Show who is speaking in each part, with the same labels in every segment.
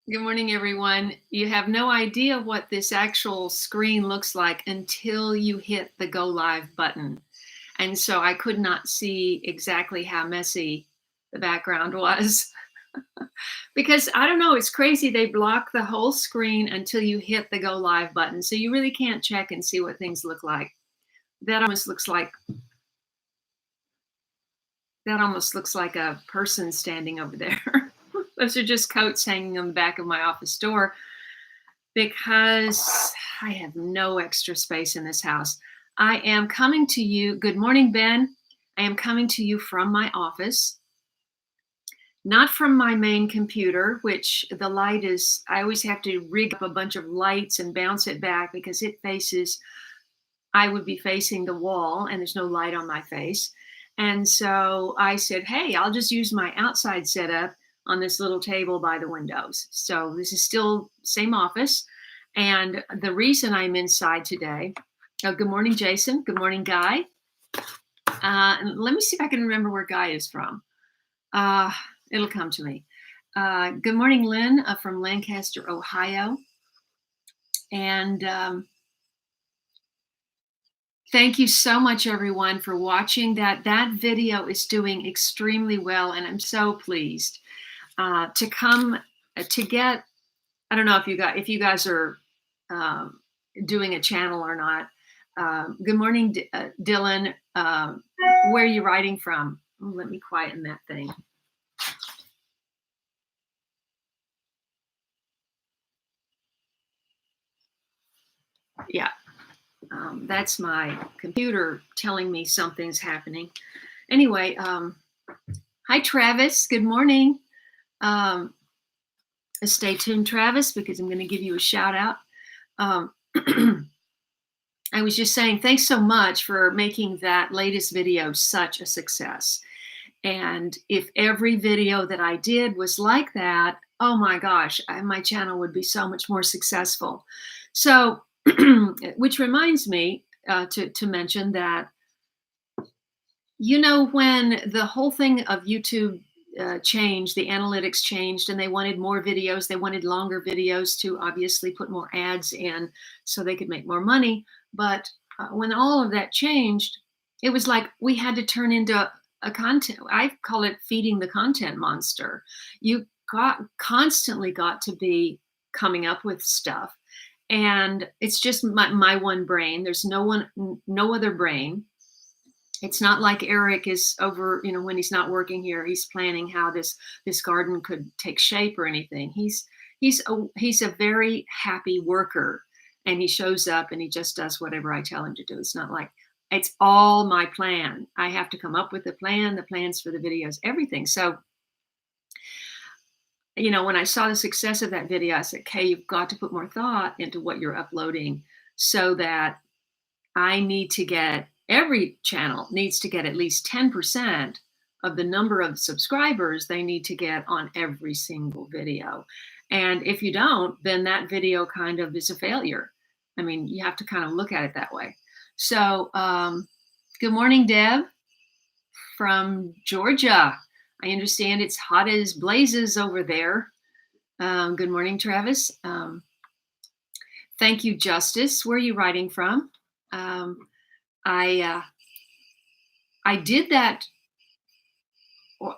Speaker 1: Good morning, everyone. You have no idea what this actual screen looks like until you hit the go live button. And so I could not see exactly how messy the background was because I don't know, it's crazy. They block the whole screen until you hit the go live button. So you really can't check and see what things look like. That almost looks like a person standing over there. Those are just coats hanging on the back of my office door, because I have no extra space in this house. I am coming to you. Good morning, Ben. I am coming to you from my office, not from my main computer, which the light is, I always have to rig up a bunch of lights and bounce it back because I would be facing the wall and there's no light on my face. And so I said, hey, I'll just use my outside setup on this little table by the windows. So this is still same office. And the reason I'm inside today, good morning, Jason. Good morning, Guy. And let me see if I can remember where Guy is from. It'll come to me. Good morning, Lynn from Lancaster, Ohio. And thank you so much, everyone, for watching that. That video is doing extremely well, and I'm so pleased to come to get. I don't know if you guys are doing a channel or not. Good morning, Dylan. Where are you writing from? Oh, let me quieten that thing. Yeah. That's my computer telling me something's happening. Anyway, hi, Travis. Good morning. Stay tuned, Travis, because I'm going to give you a shout out. I was just saying, thanks so much for making that latest video such a success. And if every video that I did was like that, oh my gosh, my channel would be so much more successful. So, which reminds me to mention that, you know, when the whole thing of YouTube changed, the analytics changed, and they wanted more videos, they wanted longer videos to obviously put more ads in so they could make more money. But when all of that changed, it was like we had to turn into a content. I call it feeding the content monster. You constantly got to be coming up with stuff. And it's just my one brain. There's no other brain. It's not like Eric is over, you know, when he's not working here, he's planning how this garden could take shape or anything. He's a very happy worker, and he shows up and he just does whatever I tell him to do. It's not like it's all my plan. I have to come up with the plans for the videos, everything. So, you know, when I saw the success of that video, I said, Kaye, you've got to put more thought into what you're uploading, so that every channel needs to get at least 10% of the number of subscribers they need to get on every single video. And if you don't, then that video kind of is a failure. I mean, you have to kind of look at it that way. So, good morning, Deb from Georgia. I understand it's hot as blazes over there. Good morning, Travis. Thank you, Justice. Where are you writing from? I did that,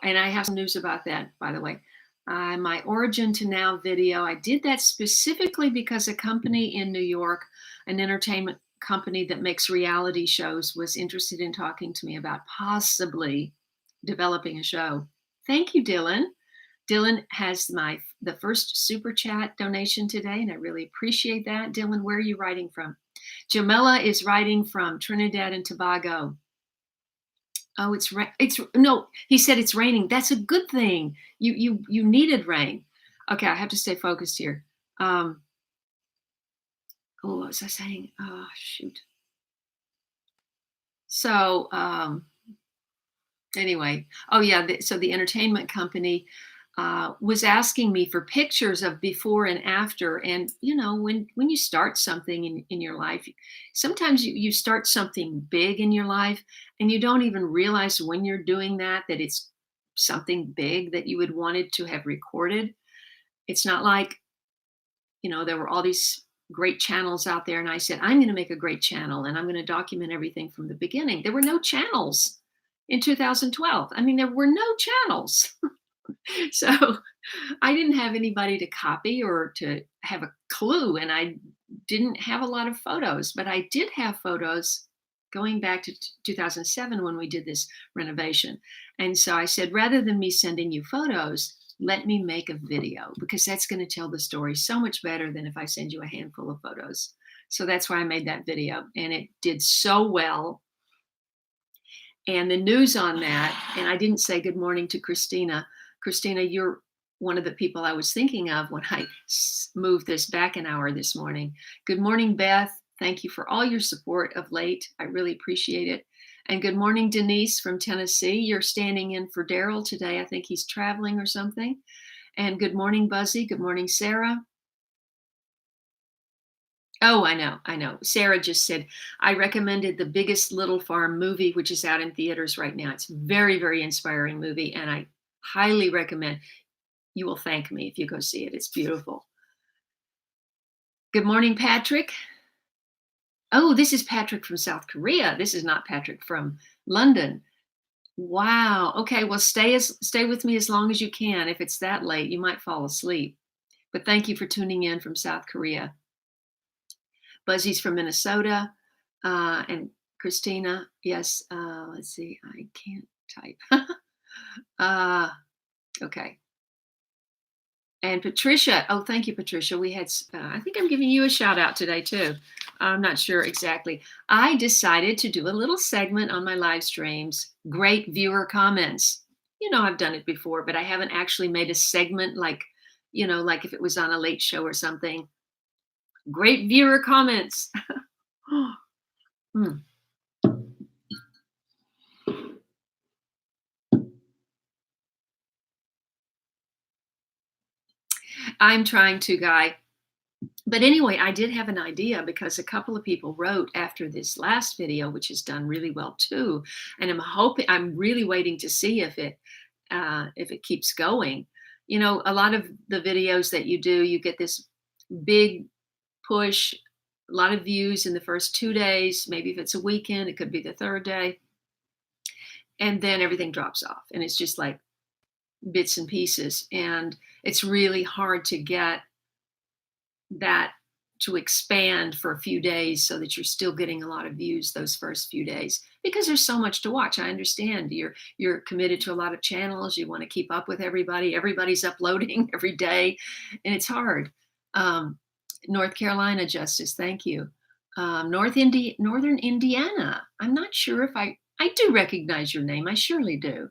Speaker 1: and I have some news about that, by the way. My Origin to Now video, I did that specifically because a company in New York, an entertainment company that makes reality shows, was interested in talking to me about possibly developing a show. Thank you, Dylan. Dylan has the first super chat donation today, and I really appreciate that. Dylan, where are you writing from? Jamila is writing from Trinidad and Tobago. Oh, no, he said it's raining. That's a good thing. You needed rain. Okay, I have to stay focused here. What was I saying? Oh, shoot. So, anyway, oh yeah, so the entertainment company was asking me for pictures of before and after. And, you know, when you start something in your life, sometimes you start something big in your life and you don't even realize when you're doing that it's something big that you would wanted to have recorded. It's not like, there were all these great channels out there, and I said, I'm going to make a great channel and I'm going to document everything from the beginning. There were no channels in 2012. I mean, there were no channels. So I didn't have anybody to copy or to have a clue, and I didn't have a lot of photos, but I did have photos going back to 2007 when we did this renovation. And so I said, rather than me sending you photos, let me make a video, because that's going to tell the story so much better than if I send you a handful of photos. So that's why I made that video, and it did so well. And the news on that, and I didn't say good morning to Christina. Christina, you're one of the people I was thinking of when I moved this back an hour this morning. Good morning, Beth. Thank you for all your support of late. I really appreciate it. And good morning, Denise from Tennessee. You're standing in for Daryl today. I think he's traveling or something. And good morning, Buzzy. Good morning, Sarah. Oh, I know. Sarah just said, I recommended The Biggest Little Farm movie, which is out in theaters right now. It's a very, very inspiring movie, and I highly recommend. You will thank me if you go see it. It's beautiful. Good morning, Patrick. Oh, this is Patrick from South Korea. This is not Patrick from London. Wow. Okay, well, stay with me as long as you can. If it's that late, you might fall asleep. But thank you for tuning in from South Korea. Buzzy's from Minnesota, and Christina. Yes. Let's see. I can't type. Okay. And Patricia. Oh, thank you, Patricia. We had. I think I'm giving you a shout out today too. I'm not sure exactly. I decided to do a little segment on my live streams. Great viewer comments. I've done it before, but I haven't actually made a segment like if it was on a late show or something. Great viewer comments. Hmm. I'm trying to, Guy. But anyway, I did have an idea, because a couple of people wrote after this last video, which has done really well too. And I'm really waiting to see if it keeps going. A lot of the videos that you do, you get this big push, a lot of views in the first 2 days. Maybe if it's a weekend, it could be the third day. And then everything drops off, and it's just like bits and pieces. And it's really hard to get that to expand for a few days so that you're still getting a lot of views those first few days, because there's so much to watch. I understand you're committed to a lot of channels. You want to keep up with everybody. Everybody's uploading every day, and it's hard. North Carolina, Justice, thank you. Northern Indiana. I'm not sure if I do recognize your name. I surely do,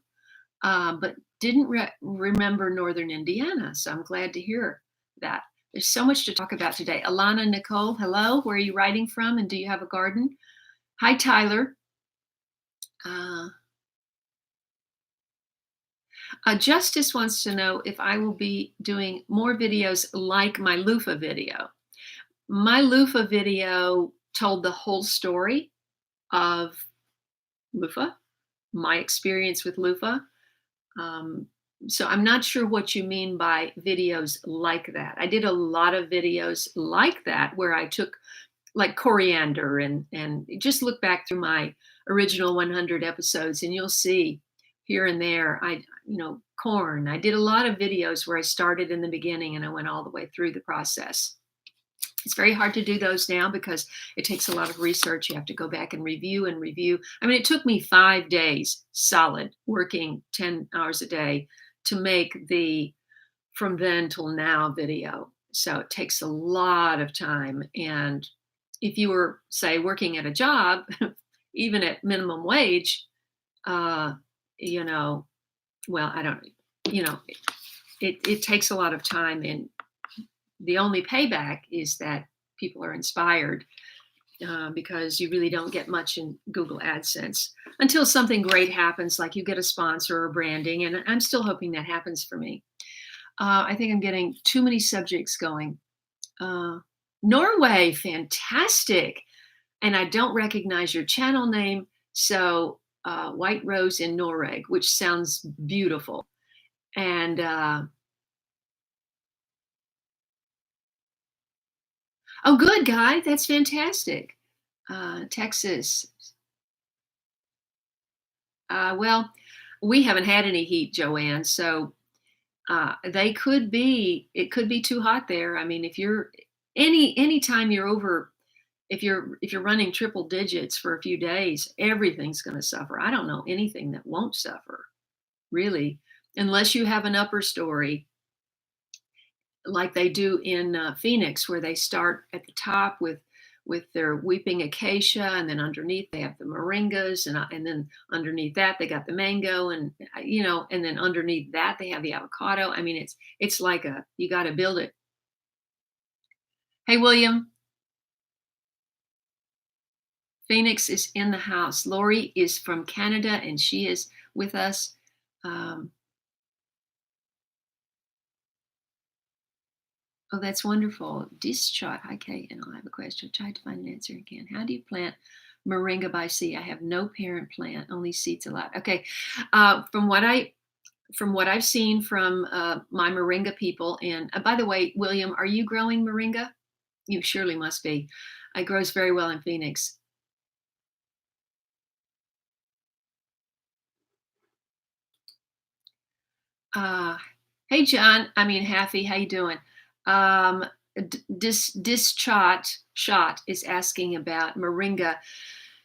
Speaker 1: but didn't remember Northern Indiana. So I'm glad to hear that. There's so much to talk about today. Alana Nicole, hello. Where are you writing from, and do you have a garden? Hi, Tyler. Justice wants to know if I will be doing more videos like my loofah video. My loofah video told the whole story of loofah, my experience with loofah. So I'm not sure what you mean by videos like that. I did a lot of videos like that where I took like coriander and just look back through my original 100 episodes, and you'll see here and there, corn. I did a lot of videos where I started in the beginning and I went all the way through the process. It's very hard to do those now because it takes a lot of research. You have to go back and review and review. I mean, it took me 5 days solid, working 10 hours a day, to make the From Then Till Now video. So it takes a lot of time. And if you were, say, working at a job, even at minimum wage, well, I don't, it takes a lot of time, and the only payback is that people are inspired, because you really don't get much in Google AdSense until something great happens, like you get a sponsor or branding. And I'm still hoping that happens for me. I think I'm getting too many subjects going. Norway, fantastic. And I don't recognize your channel name. So White Rose in Norway, which sounds beautiful. And Oh, good, Guy. That's fantastic. Texas. Well, we haven't had any heat, Joanne, so they could be. It could be too hot there. I mean, if you're anytime you're over, if you're running triple digits for a few days, everything's going to suffer. I don't know anything that won't suffer, really, unless you have an upper story like they do in Phoenix, where they start at the top with their weeping acacia, and then underneath they have the moringas, and then underneath that they got the mango, and and then underneath that they have the avocado. I mean, it's like a you got to build it. Hey, William, Phoenix is in the house. Lori is from Canada, and she is with us. Um, Oh, that's wonderful. Discharge. Hi, Kate, and I'll have a question. Try to find an answer again. How do you plant moringa by sea? I have no parent plant, only seeds allowed. Okay, from what I've seen from my moringa people, and by the way, William, are you growing moringa? You surely must be. It grows very well in Phoenix. Uh, hey, John. I mean, Happy. How you doing? Um, Shot is asking about moringa.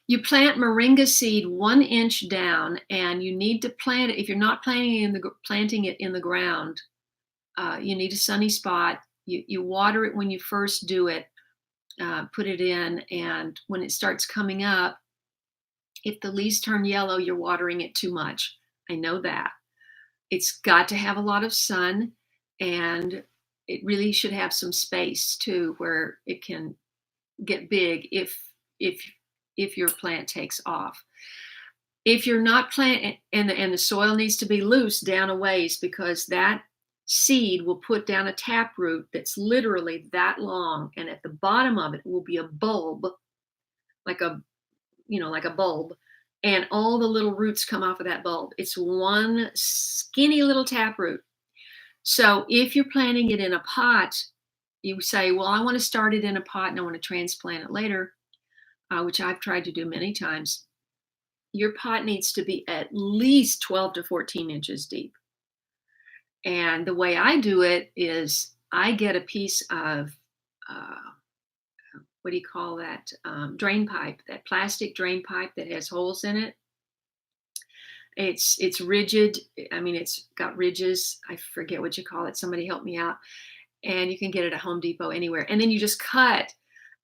Speaker 1: You plant moringa seed 1 inch down, and you need to plant it. If you're not planting it in the ground, you need a sunny spot. You water it when you first do it, put it in, and when it starts coming up, if the leaves turn yellow, you're watering it too much. I know that. It's got to have a lot of sun, and it really should have some space too, where it can get big if if your plant takes off. If you're not planting, and the soil needs to be loose down a ways, because that seed will put down a tap root that's literally that long, and at the bottom of it will be a bulb, like a like a bulb, and all the little roots come off of that bulb. It's one skinny little tap root. So if you're planting it in a pot, you say, well, I want to start it in a pot and I want to transplant it later, which I've tried to do many times. Your pot needs to be at least 12 to 14 inches deep. And the way I do it is I get a piece of, uh, what do you call that? Drain pipe, that plastic drain pipe that has holes in it. It's rigid. I mean, it's got ridges. I forget what you call it. Somebody help me out. And you can get it at Home Depot, anywhere. And then you just cut,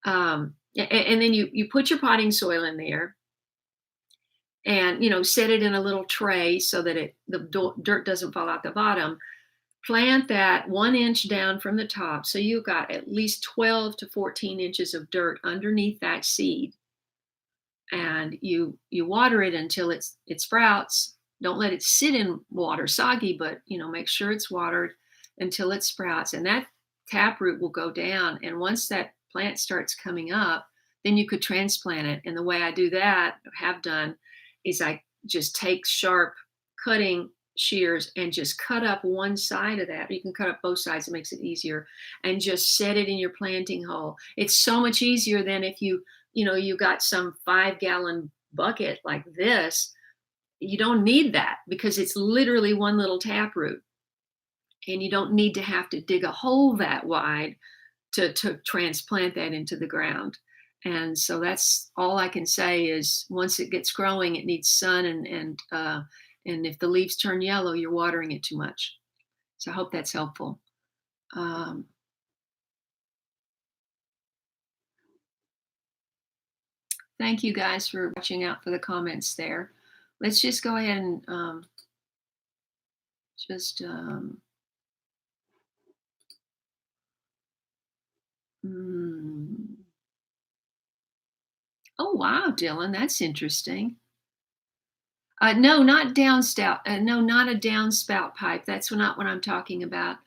Speaker 1: and then you put your potting soil in there, and set it in a little tray so that the dirt doesn't fall out the bottom. Plant that 1 inch down from the top, so you've got at least 12 to 14 inches of dirt underneath that seed, and you water it until it sprouts. Don't let it sit in water soggy, but make sure it's watered until it sprouts, and that taproot will go down. And once that plant starts coming up, then you could transplant it. And the way I do that, have done, is I just take sharp cutting shears and just cut up one side of that. You can cut up both sides, it makes it easier, and just set it in your planting hole. It's so much easier than if you got some 5-gallon bucket like this. You don't need that, because it's literally one little taproot, and you don't need to have to dig a hole that wide to transplant that into the ground. And so that's all I can say is, once it gets growing, it needs sun, and if the leaves turn yellow, you're watering it too much. So I hope that's helpful. Um, Thank you guys for watching out for the comments there. Let's just go ahead and just mm. Oh wow, Dylan, that's interesting. No, not downspout. No, not a downspout pipe. That's not what I'm talking about.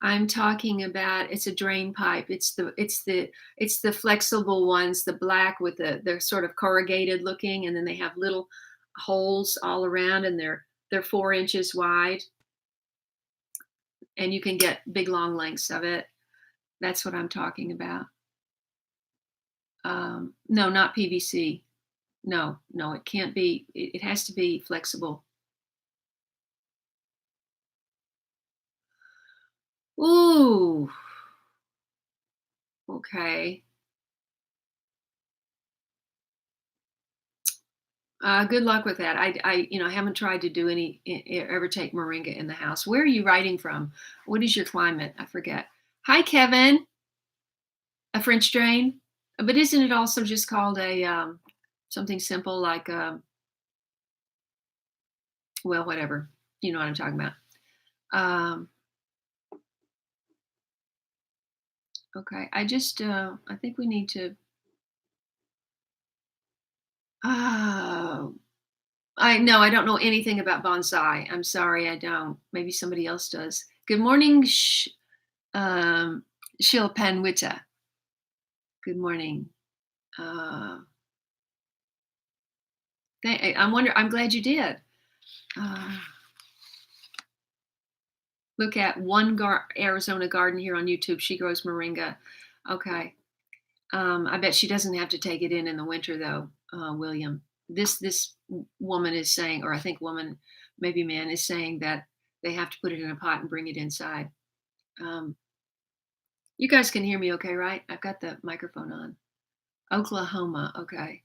Speaker 1: I'm talking about, it's a drain pipe. It's the flexible ones, the black with they're sort of corrugated looking, and then they have little holes all around, and they're 4 inches wide, and you can get big long lengths of it. That's what I'm talking about. No, not PVC. No, no, it can't be. It has to be flexible. Ooh, okay. Good luck with that. Haven't tried to do ever take moringa in the house. Where are you writing from? What is your climate? I forget. Hi, Kevin. A French drain, but isn't it also just called a something simple like well, whatever. You know what I'm talking about. Um, okay, I think we need to. Oh, I know I don't know anything about bonsai. I'm sorry, I don't. Maybe somebody else does. Good morning, um, Shilpanwita. Good morning. Uh, I'm glad you did. Uh, look at Arizona garden here on YouTube. She grows moringa. Okay. I bet she doesn't have to take it in the winter though, William. This woman is saying, or I think woman, maybe man, is saying that they have to put it in a pot and bring it inside. Um, you guys can hear me okay, right? I've got the microphone on. Oklahoma, okay.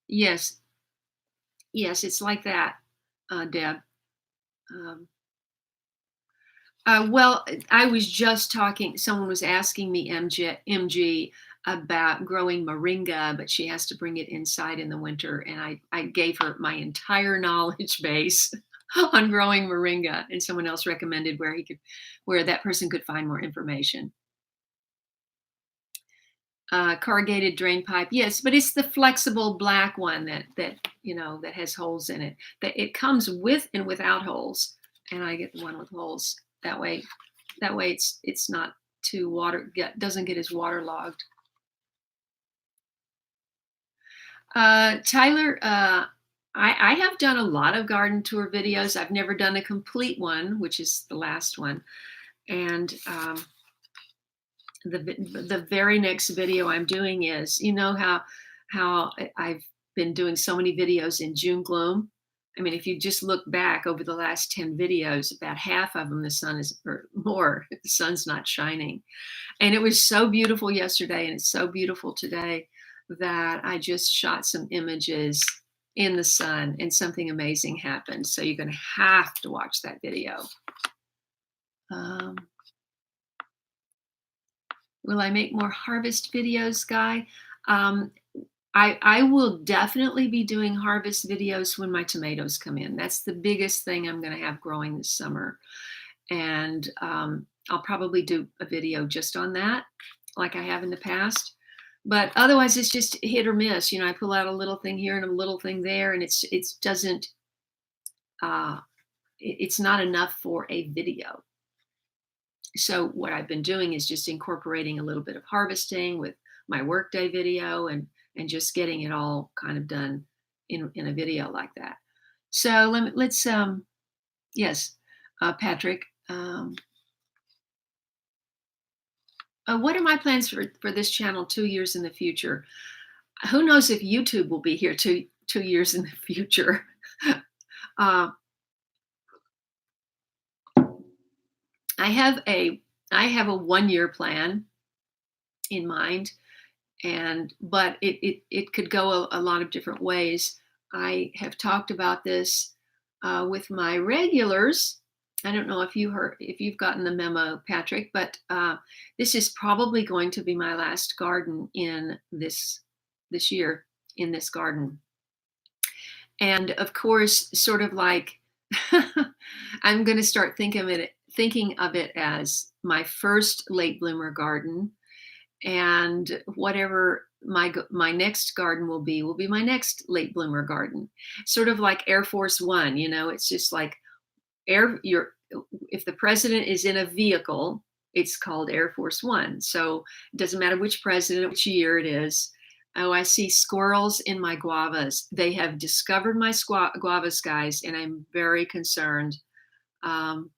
Speaker 1: Yes, yes, it's like that, Deb. Um, well, I was just talking. Someone was asking me, MG, about growing moringa, but she has to bring it inside in the winter. And I gave her my entire knowledge base on growing moringa, and someone else recommended where that person could find more information. Corrugated drain pipe, yes, but it's the flexible black one that has holes in it. That it comes with and without holes, and I get the one with holes. That way it's not too doesn't get as waterlogged. Tyler, I have done a lot of garden tour videos. I've never done a complete one, which is the last one. And the very next video I'm doing is, how I've been doing so many videos in June gloom. I mean, if you just look back over the last 10 videos, about half of them, the sun is, or more, the sun's not shining. And it was so beautiful yesterday, and it's so beautiful today that I just shot some images in the sun, and something amazing happened. So you're going to have to watch that video. Um, will I make more harvest videos, Guy? Um, I will definitely be doing harvest videos when my tomatoes come in. That's the biggest thing I'm going to have growing this summer. And I'll probably do a video just on that, like I have in the past. But otherwise, it's just hit or miss. I pull out a little thing here and a little thing there, and uh, it's not enough for a video. So what I've been doing is just incorporating a little bit of harvesting with my workday video, and just getting it all kind of done in a video like that. So let's yes, Patrick. What are my plans for this channel 2 years in the future? Who knows if YouTube will be here two years in the future? uh, I have a 1 year plan in mind, but it could go a lot of different ways. I have talked about this with my regulars. I don't know if you've gotten the memo, Patrick, but this is probably going to be my last garden in this year in this garden. And of course, sort of like I'm going to start thinking of it as my first late bloomer garden, and whatever my next garden will be my next late bloomer garden. Sort of like Air Force One, it's just like if the president is in a vehicle, it's called Air Force One. So it doesn't matter which president, which year it is. Oh, I see squirrels in my guavas. They have discovered my guavas, guys, and I'm very concerned. Um,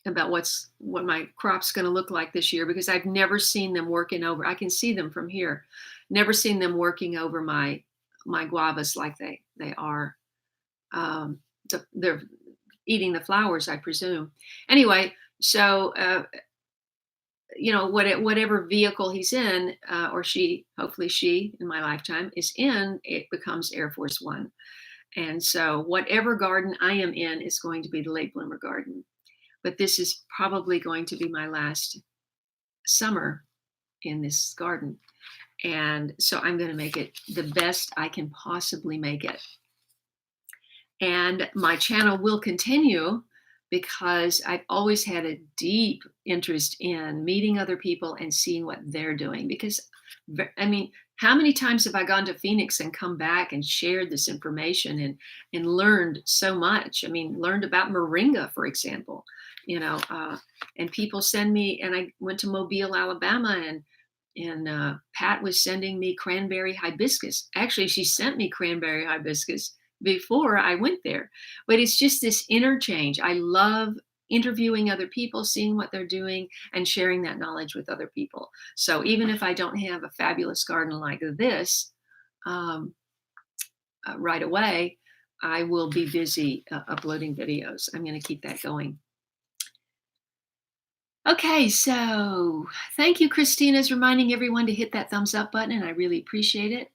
Speaker 1: about what my crop's going to look like this year, because I've never seen them working over. I can see them from here. Never seen them working over my guavas like they are. They're eating the flowers, I presume. Anyway, so whatever vehicle he's in, or she, hopefully she in my lifetime is in, it becomes Air Force One. And so whatever garden I am in is going to be the late bloomer garden. But this is probably going to be my last summer in this garden. And so I'm going to make it the best I can possibly make it. And my channel will continue because I've always had a deep interest in meeting other people and seeing what they're doing. Because, I mean, how many times have I gone to Phoenix and come back and shared this information and learned so much? I mean, learned about moringa, for example, and people send me, and I went to Mobile, Alabama, and Pat was sending me cranberry hibiscus. Actually, she sent me cranberry hibiscus before I went there. But it's just this interchange. I love interviewing other people, seeing what they're doing, and sharing that knowledge with other people. So even if I don't have a fabulous garden like this right away, I will be busy uploading videos. I'm going to keep that going. Okay, so thank you, Christina's reminding everyone to hit that thumbs up button, and I really appreciate it.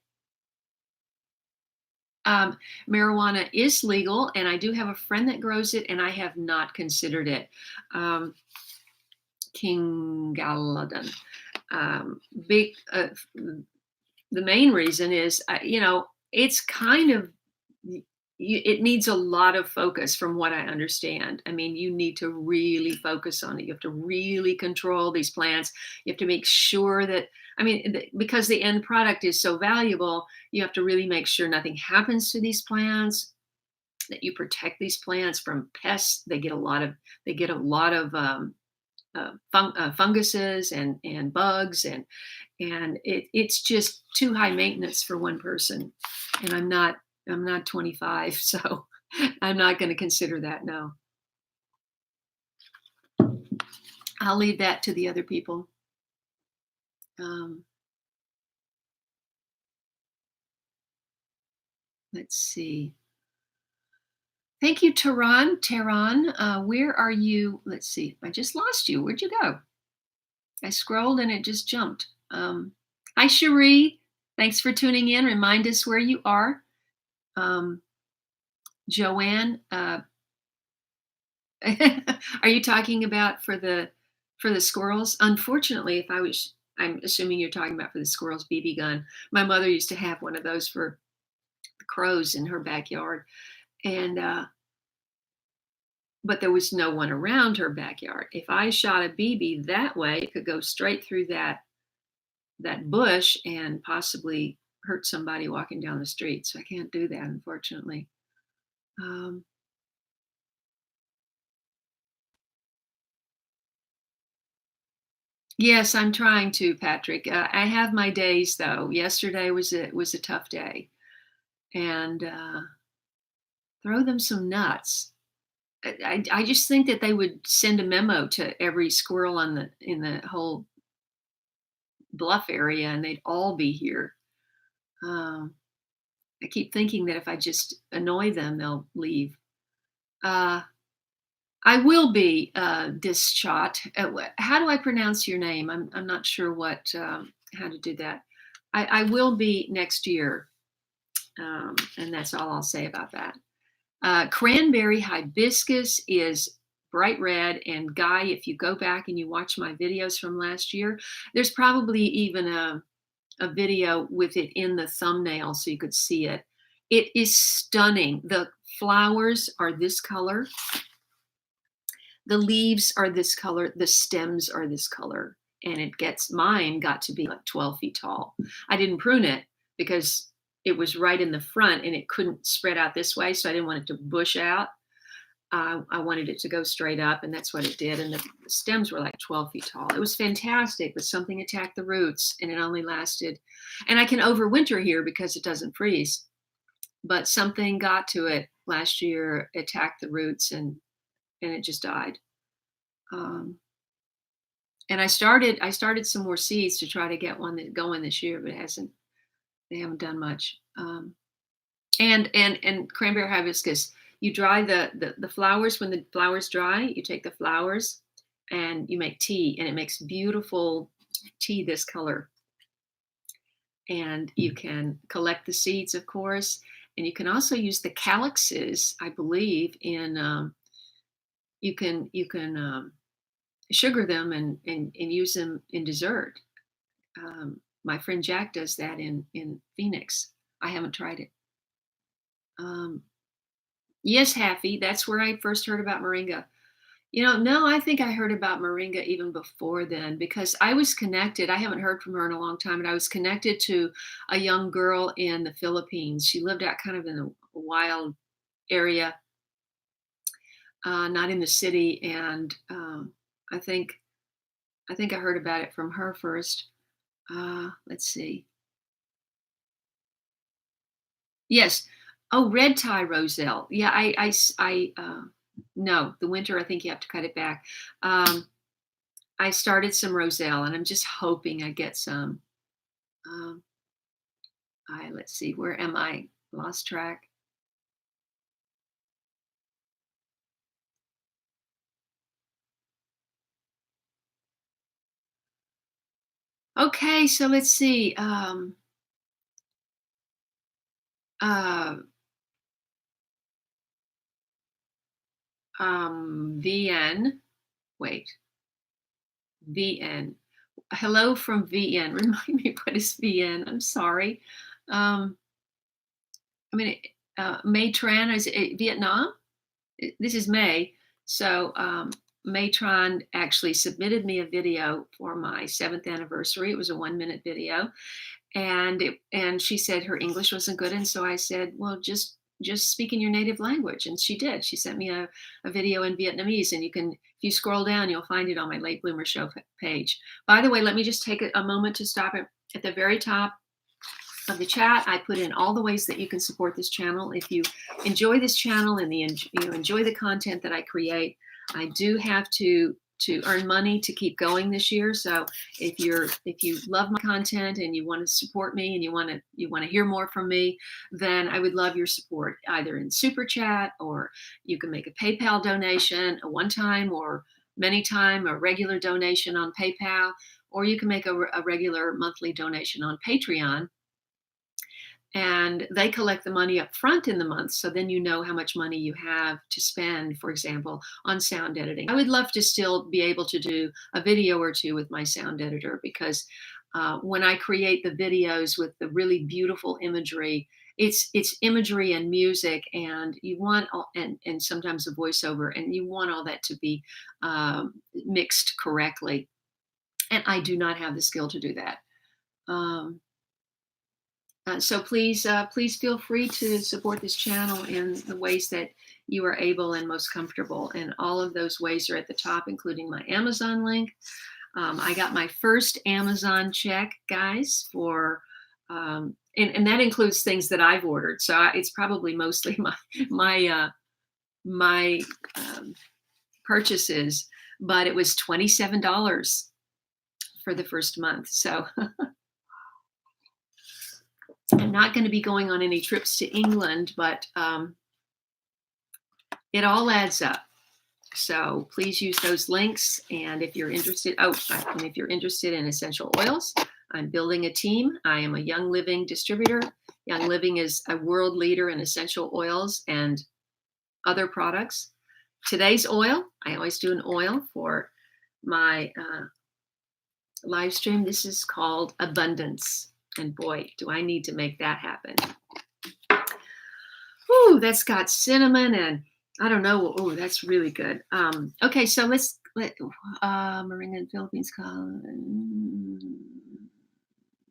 Speaker 1: Marijuana is legal, and I do have a friend that grows it, and I have not considered it. King Galadon. The main reason is, it's kind of, it needs a lot of focus from what I understand. I mean, you need to really focus on it. You have to really control these plants. You have to make sure that, because the end product is so valuable, you have to really make sure nothing happens to these plants, that you protect these plants from pests. They get a lot of funguses and bugs, and it's just too high maintenance for one person. And I'm not 25, so I'm not going to consider that. No, I'll leave that to the other people. Let's see. Thank you, Tehran. Where are you? Let's see. I just lost you. Where'd you go? I scrolled and it just jumped. Hi, Cherie. Thanks for tuning in. Remind us where you are. Joanne, are you talking about for the squirrels? Unfortunately, I'm assuming you're talking about for the squirrels BB gun. My mother used to have one of those for the crows in her backyard, and but there was no one around her backyard. If I shot a BB that way, it could go straight through that bush and possibly hurt somebody walking down the street. So I can't do that, unfortunately. Yes, I'm trying to, Patrick. I have my days, though. Yesterday was a tough day, and throw them some nuts. I just think that they would send a memo to every squirrel in the whole bluff area, and they'd all be here. I keep thinking that if I just annoy them, they'll leave. I will be dischot. How do I pronounce your name? I'm not sure how to do that. I will be next year, and that's all I'll say about that. Cranberry hibiscus is bright red, and Guy, if you go back and you watch my videos from last year, there's probably even a video with it in the thumbnail so you could see it. It is stunning. The flowers are this color. The leaves are this color. The stems are this color. And mine got to be like 12 feet tall. I didn't prune it because it was right in the front and it couldn't spread out this way. So I didn't want it to bush out. I wanted it to go straight up, and that's what it did. And the stems were like 12 feet tall. It was fantastic, but something attacked the roots, and it only lasted. And I can overwinter here because it doesn't freeze. But something got to it last year, attacked the roots, and it just died. Um, and I started some more seeds to try to get one that going this year, but they haven't done much. And cranberry hibiscus, you dry the flowers. When the flowers dry, you take the flowers and you make tea, and it makes beautiful tea this color. And you can collect the seeds, of course, and you can also use the calyxes, I believe, in you can sugar them and use them in dessert. My friend Jack does that in Phoenix. I haven't tried it. Um, yes, Happy. That's where I first heard about moringa. No, I think I heard about moringa even before then because I was connected. I haven't heard from her in a long time, and I was connected to a young girl in the Philippines. She lived out kind of in a wild area, not in the city, and I think I think I heard about it from her first. Let's see. Yes. Oh, red tie roselle. Yeah, no, the winter, I think you have to cut it back. Um, I started some roselle, and I'm just hoping I get some. Um, let's see, where am I? Lost track. Okay, so let's see. Uh, VN. Wait, VN. Hello from VN. Remind me what is VN. I'm sorry. Um, I mean, May Tran is it Vietnam. This is May. So May Tran actually submitted me a video for my 7th anniversary. It was a 1-minute video, and she said her English wasn't good, and so I said, well, just speak in your native language, and she did. She sent me a video in Vietnamese, and if you scroll down, you'll find it on my Late Bloomer Show page. By the way, let me just take a moment to stop it at the very top of the chat. I put in all the ways that you can support this channel. If you enjoy this channel and enjoy the content that I create, I do have to earn money to keep going this year. So if you love my content and you want to support me and you want to hear more from me, then I would love your support either in super chat, or you can make a PayPal donation, a one-time or many time, a regular donation on PayPal, or you can make a regular monthly donation on Patreon, and they collect the money up front in the month, so then you know how much money you have to spend, for example, on sound editing. I would love to still be able to do a video or two with my sound editor, because when I create the videos with the really beautiful imagery, it's imagery and music, and you want and sometimes a voiceover, and you want all that to be mixed correctly, and I do not have the skill to do that. So please feel free to support this channel in the ways that you are able and most comfortable. And all of those ways are at the top, including my Amazon link. I got my first Amazon check, guys, and that includes things that I've ordered. So it's probably mostly my purchases, but it was $27 for the first month. So I'm not going to be going on any trips to England, but it all adds up. So please use those links. And if you're interested, and if you're interested in essential oils, I'm building a team. I am a Young Living distributor. Young Living is a world leader in essential oils and other products. Today's oil, I always do an oil for my live stream. This is called Abundance. And boy, do I need to make that happen. Ooh, that's got cinnamon and I don't know. Oh, that's really good. Okay, so let's let moringa in Philippines called.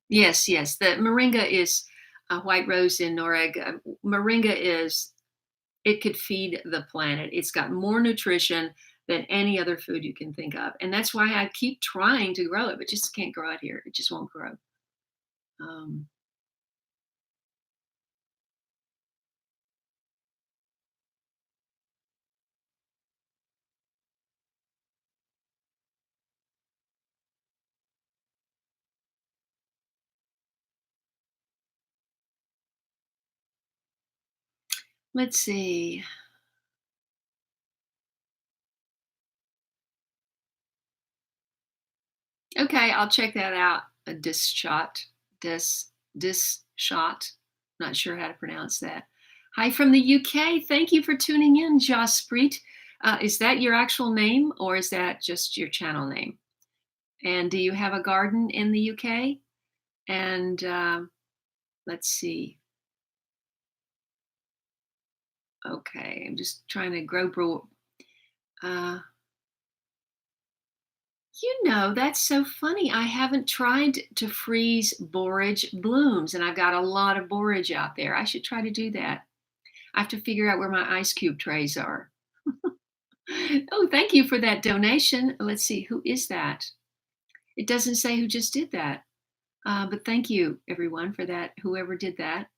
Speaker 1: Yes, yes. The moringa is a white rose in Noreg. Moringa it could feed the planet. It's got more nutrition than any other food you can think of, and that's why I keep trying to grow it, but just can't grow it here. It just won't grow. Um, Let's see. Okay, I'll check that out. A disc shot. Disc shot. Not sure how to pronounce that. Hi from the UK. Thank you for tuning in, Jaspreet. Is that your actual name or is that just your channel name? And do you have a garden in the UK? And let's see. Okay, I'm just trying to grow. Uh, that's so funny. I haven't tried to freeze borage blooms, and I've got a lot of borage out there. I should try to do that. I have to figure out where my ice cube trays are. Oh, thank you for that donation. Let's see, who is that? It doesn't say who just did that. But thank you, everyone, for that, whoever did that.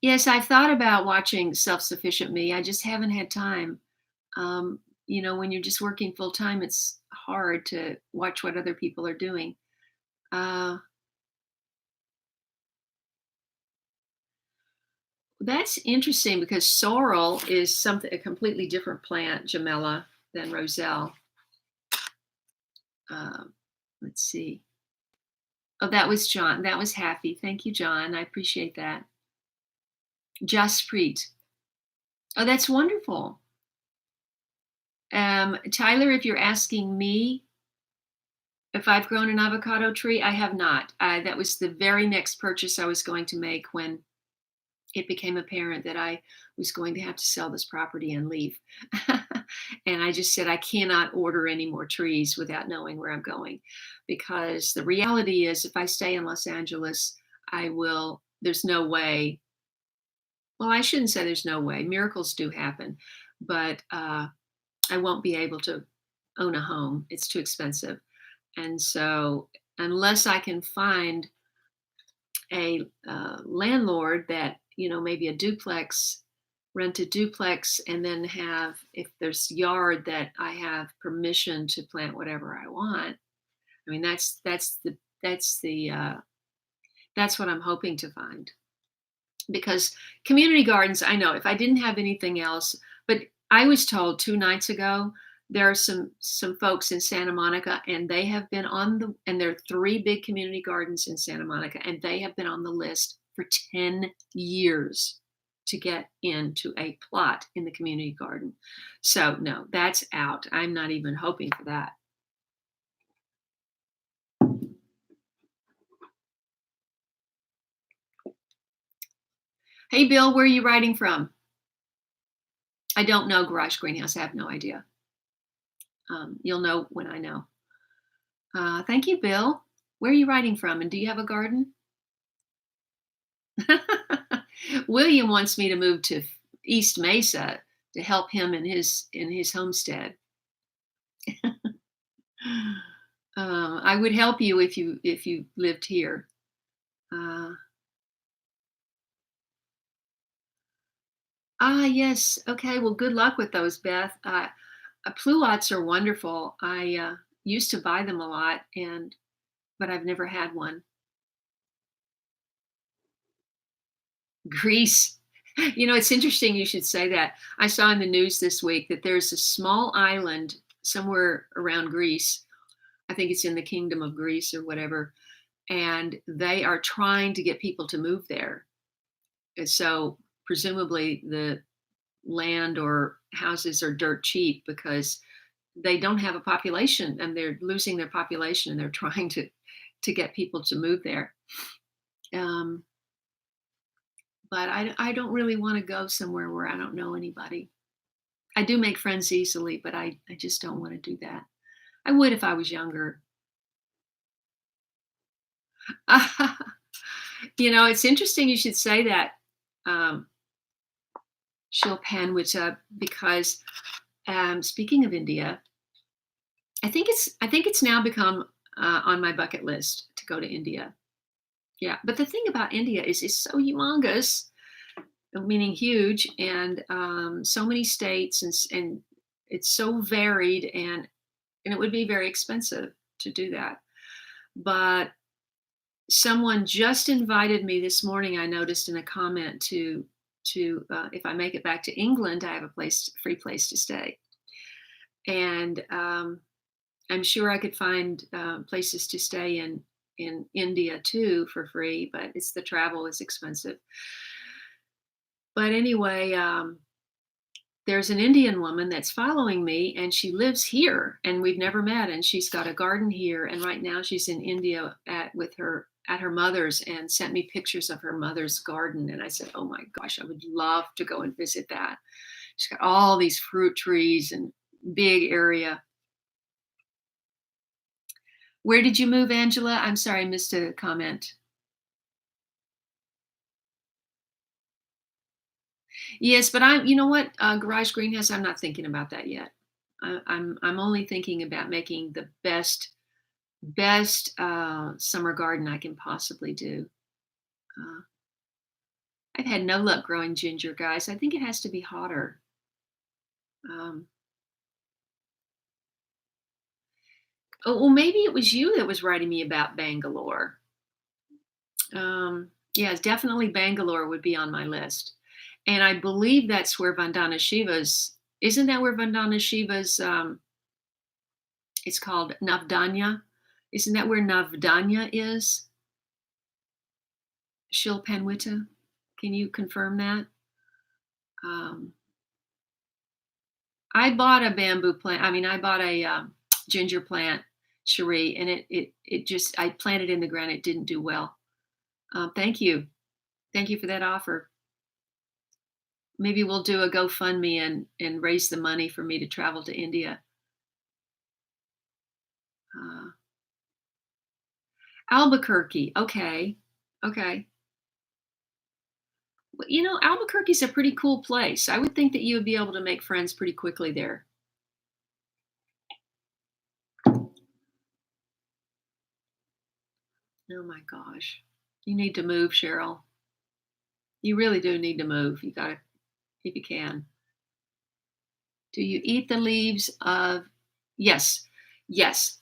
Speaker 1: Yes, I've thought about watching Self Sufficient Me. I just haven't had time. Um, when you're just working full time, it's hard to watch what other people are doing. Uh, that's interesting because sorrel is something a completely different plant, Jamela, than roselle. Um, let's see. Oh, that was John. That was Happy. Thank you, John. I appreciate that. Jaspreet. Oh, that's wonderful. Tyler, if you're asking me if I've grown an avocado tree, I have not. That was the very next purchase I was going to make when it became apparent that I was going to have to sell this property and leave. And I just said, I cannot order any more trees without knowing where I'm going. Because the reality is, if I stay in Los Angeles, there's no way. Well, I shouldn't say there's no way. Miracles do happen. But I won't be able to own a home. It's too expensive. And so, unless I can find a landlord that, maybe a duplex, rent a duplex, and then have, if there's yard that I have permission to plant whatever I want. I mean, that's what I'm hoping to find. Because community gardens, I know if I didn't have anything else, but I was told 2 nights ago there are some folks in Santa Monica, and they have been and there are 3 big community gardens in Santa Monica, and they have been on the list for 10 years to get into a plot in the community garden. So no, that's out. I'm not even hoping for that. Hey, Bill, where are you writing from? I don't know Garage Greenhouse. I have no idea. You'll know when I know. Thank you, Bill. Where are you writing from? And do you have a garden? William wants me to move to East Mesa to help him in his homestead. I would help you if you lived here. Yes. Okay. Well, good luck with those, Beth. Pluots are wonderful. I used to buy them a lot, but I've never had one. Greece. It's interesting you should say that. I saw in the news this week that there's a small island somewhere around Greece. I think it's in the Kingdom of Greece or whatever. And they are trying to get people to move there. And so presumably the land or houses are dirt cheap because they don't have a population and they're losing their population, and they're trying to get people to move there. But I don't really want to go somewhere where I don't know anybody. I do make friends easily, but I just don't want to do that. I would if I was younger. It's interesting you should say that, Shilpan, because speaking of India, I think it's now become on my bucket list to go to India. Yeah, but the thing about India is it's so humongous, meaning huge, and so many states, and it's so varied, and it would be very expensive to do that. But someone just invited me this morning, I noticed in a comment, to if I make it back to England, I have a free place to stay. And I'm sure I could find places to stay in India too for free, but the travel is expensive. But anyway, there's an Indian woman that's following me, and she lives here, and we've never met. And she's got a garden here, and right now she's in India at her mother's, and sent me pictures of her mother's garden. And I said, "Oh my gosh, I would love to go and visit that." She's got all these fruit trees and big area. Where did you move, Angela? I'm sorry, I missed a comment. Yes, but you know what, garage greenhouse, I'm not thinking about that yet. I'm only thinking about making the best summer garden I can possibly do. Uh, I've had no luck growing ginger, guys. I think it has to be hotter. Um, oh, well, maybe it was you that was writing me about Bangalore. Yeah, definitely Bangalore would be on my list. And I believe that's where Vandana Shiva's, isn't that where Vandana Shiva's, it's called Navdanya? Isn't that where Navdanya is? Shilpanwita? Can you confirm that? Um, I bought a bamboo plant. I mean, I bought a ginger plant, Cherie, and it just, I planted in the ground. It didn't do well. Thank you. Thank you for that offer. Maybe we'll do a GoFundMe and raise the money for me to travel to India. Uh, Albuquerque. Okay. Okay. Well, Albuquerque's a pretty cool place. I would think that you would be able to make friends pretty quickly there. Oh my gosh. You need to move, Cheryl. You really do need to move. You got to, if you can. Do you eat the leaves of, yes, yes.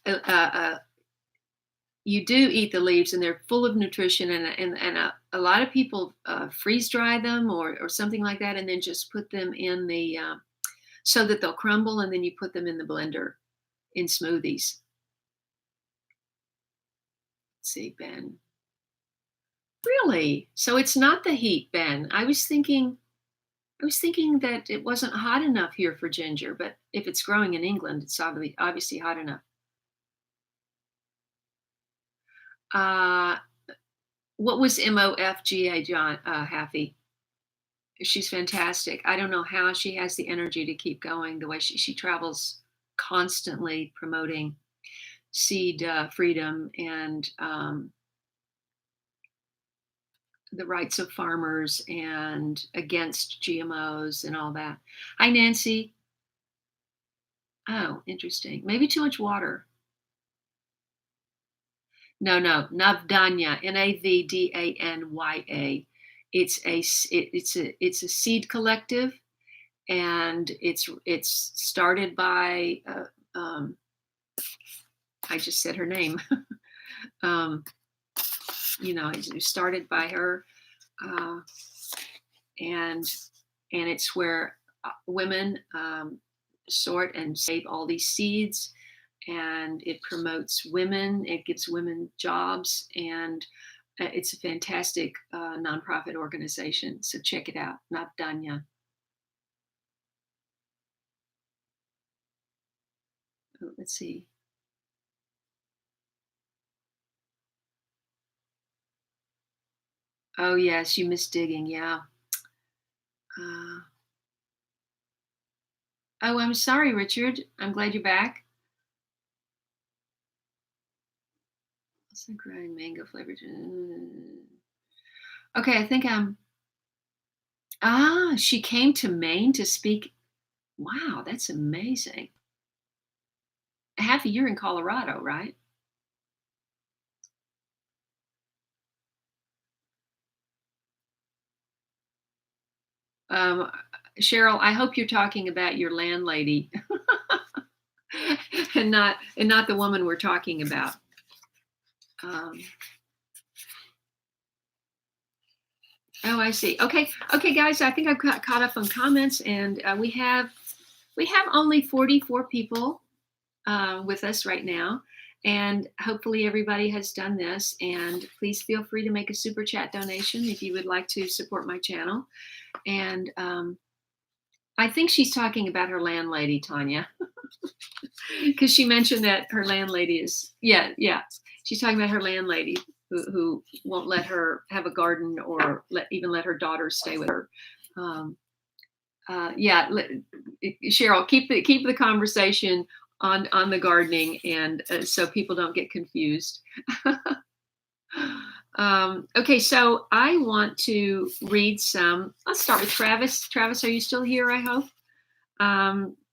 Speaker 1: You do eat the leaves, and they're full of nutrition, and a lot of people freeze dry them or something like that, and then just put them in the so that they'll crumble, and then you put them in the blender in smoothies. Let's see, Ben. Really? So it's not the heat, Ben. I was thinking that it wasn't hot enough here for ginger, but if it's growing in England, it's obviously hot enough. Uh, what was MOFGA, John Haffy? She's fantastic. I don't know how she has the energy to keep going the way she travels constantly promoting seed freedom and the rights of farmers and against GMOs and all that. Hi, Nancy. Oh, interesting. Maybe too much water. No, Navdanya, Navdanya. It's a seed collective, and it's started by I just said her name. um, it started by her, and it's where women sort and save all these seeds, and it promotes women. It gives women jobs, and it's a fantastic nonprofit organization. So check it out, Navdanya. Oh, let's see. Oh yes, you missed digging. Yeah. Oh, I'm sorry, Richard. I'm glad you're back. What's the growing mango flavored? Okay, I think I'm. She came to Maine to speak. Wow, that's amazing. Half a year in Colorado, right? Um, Cheryl, I hope you're talking about your landlady, and not the woman we're talking about. Um, Oh, I see. Okay. Okay, guys, I think I've caught up on comments, and we have only 44 people with us right now. And hopefully everybody has done this. And please feel free to make a super chat donation if you would like to support my channel. And I think she's talking about her landlady, Tanya, because she mentioned that her landlady is, yeah, yeah. She's talking about her landlady who won't let her have a garden or even let her daughter stay with her. Um, yeah, Cheryl, keep the conversation on the gardening, and so people don't get confused. Okay, so I want to read some. Let's start with Travis. Travis, are you still here? I hope.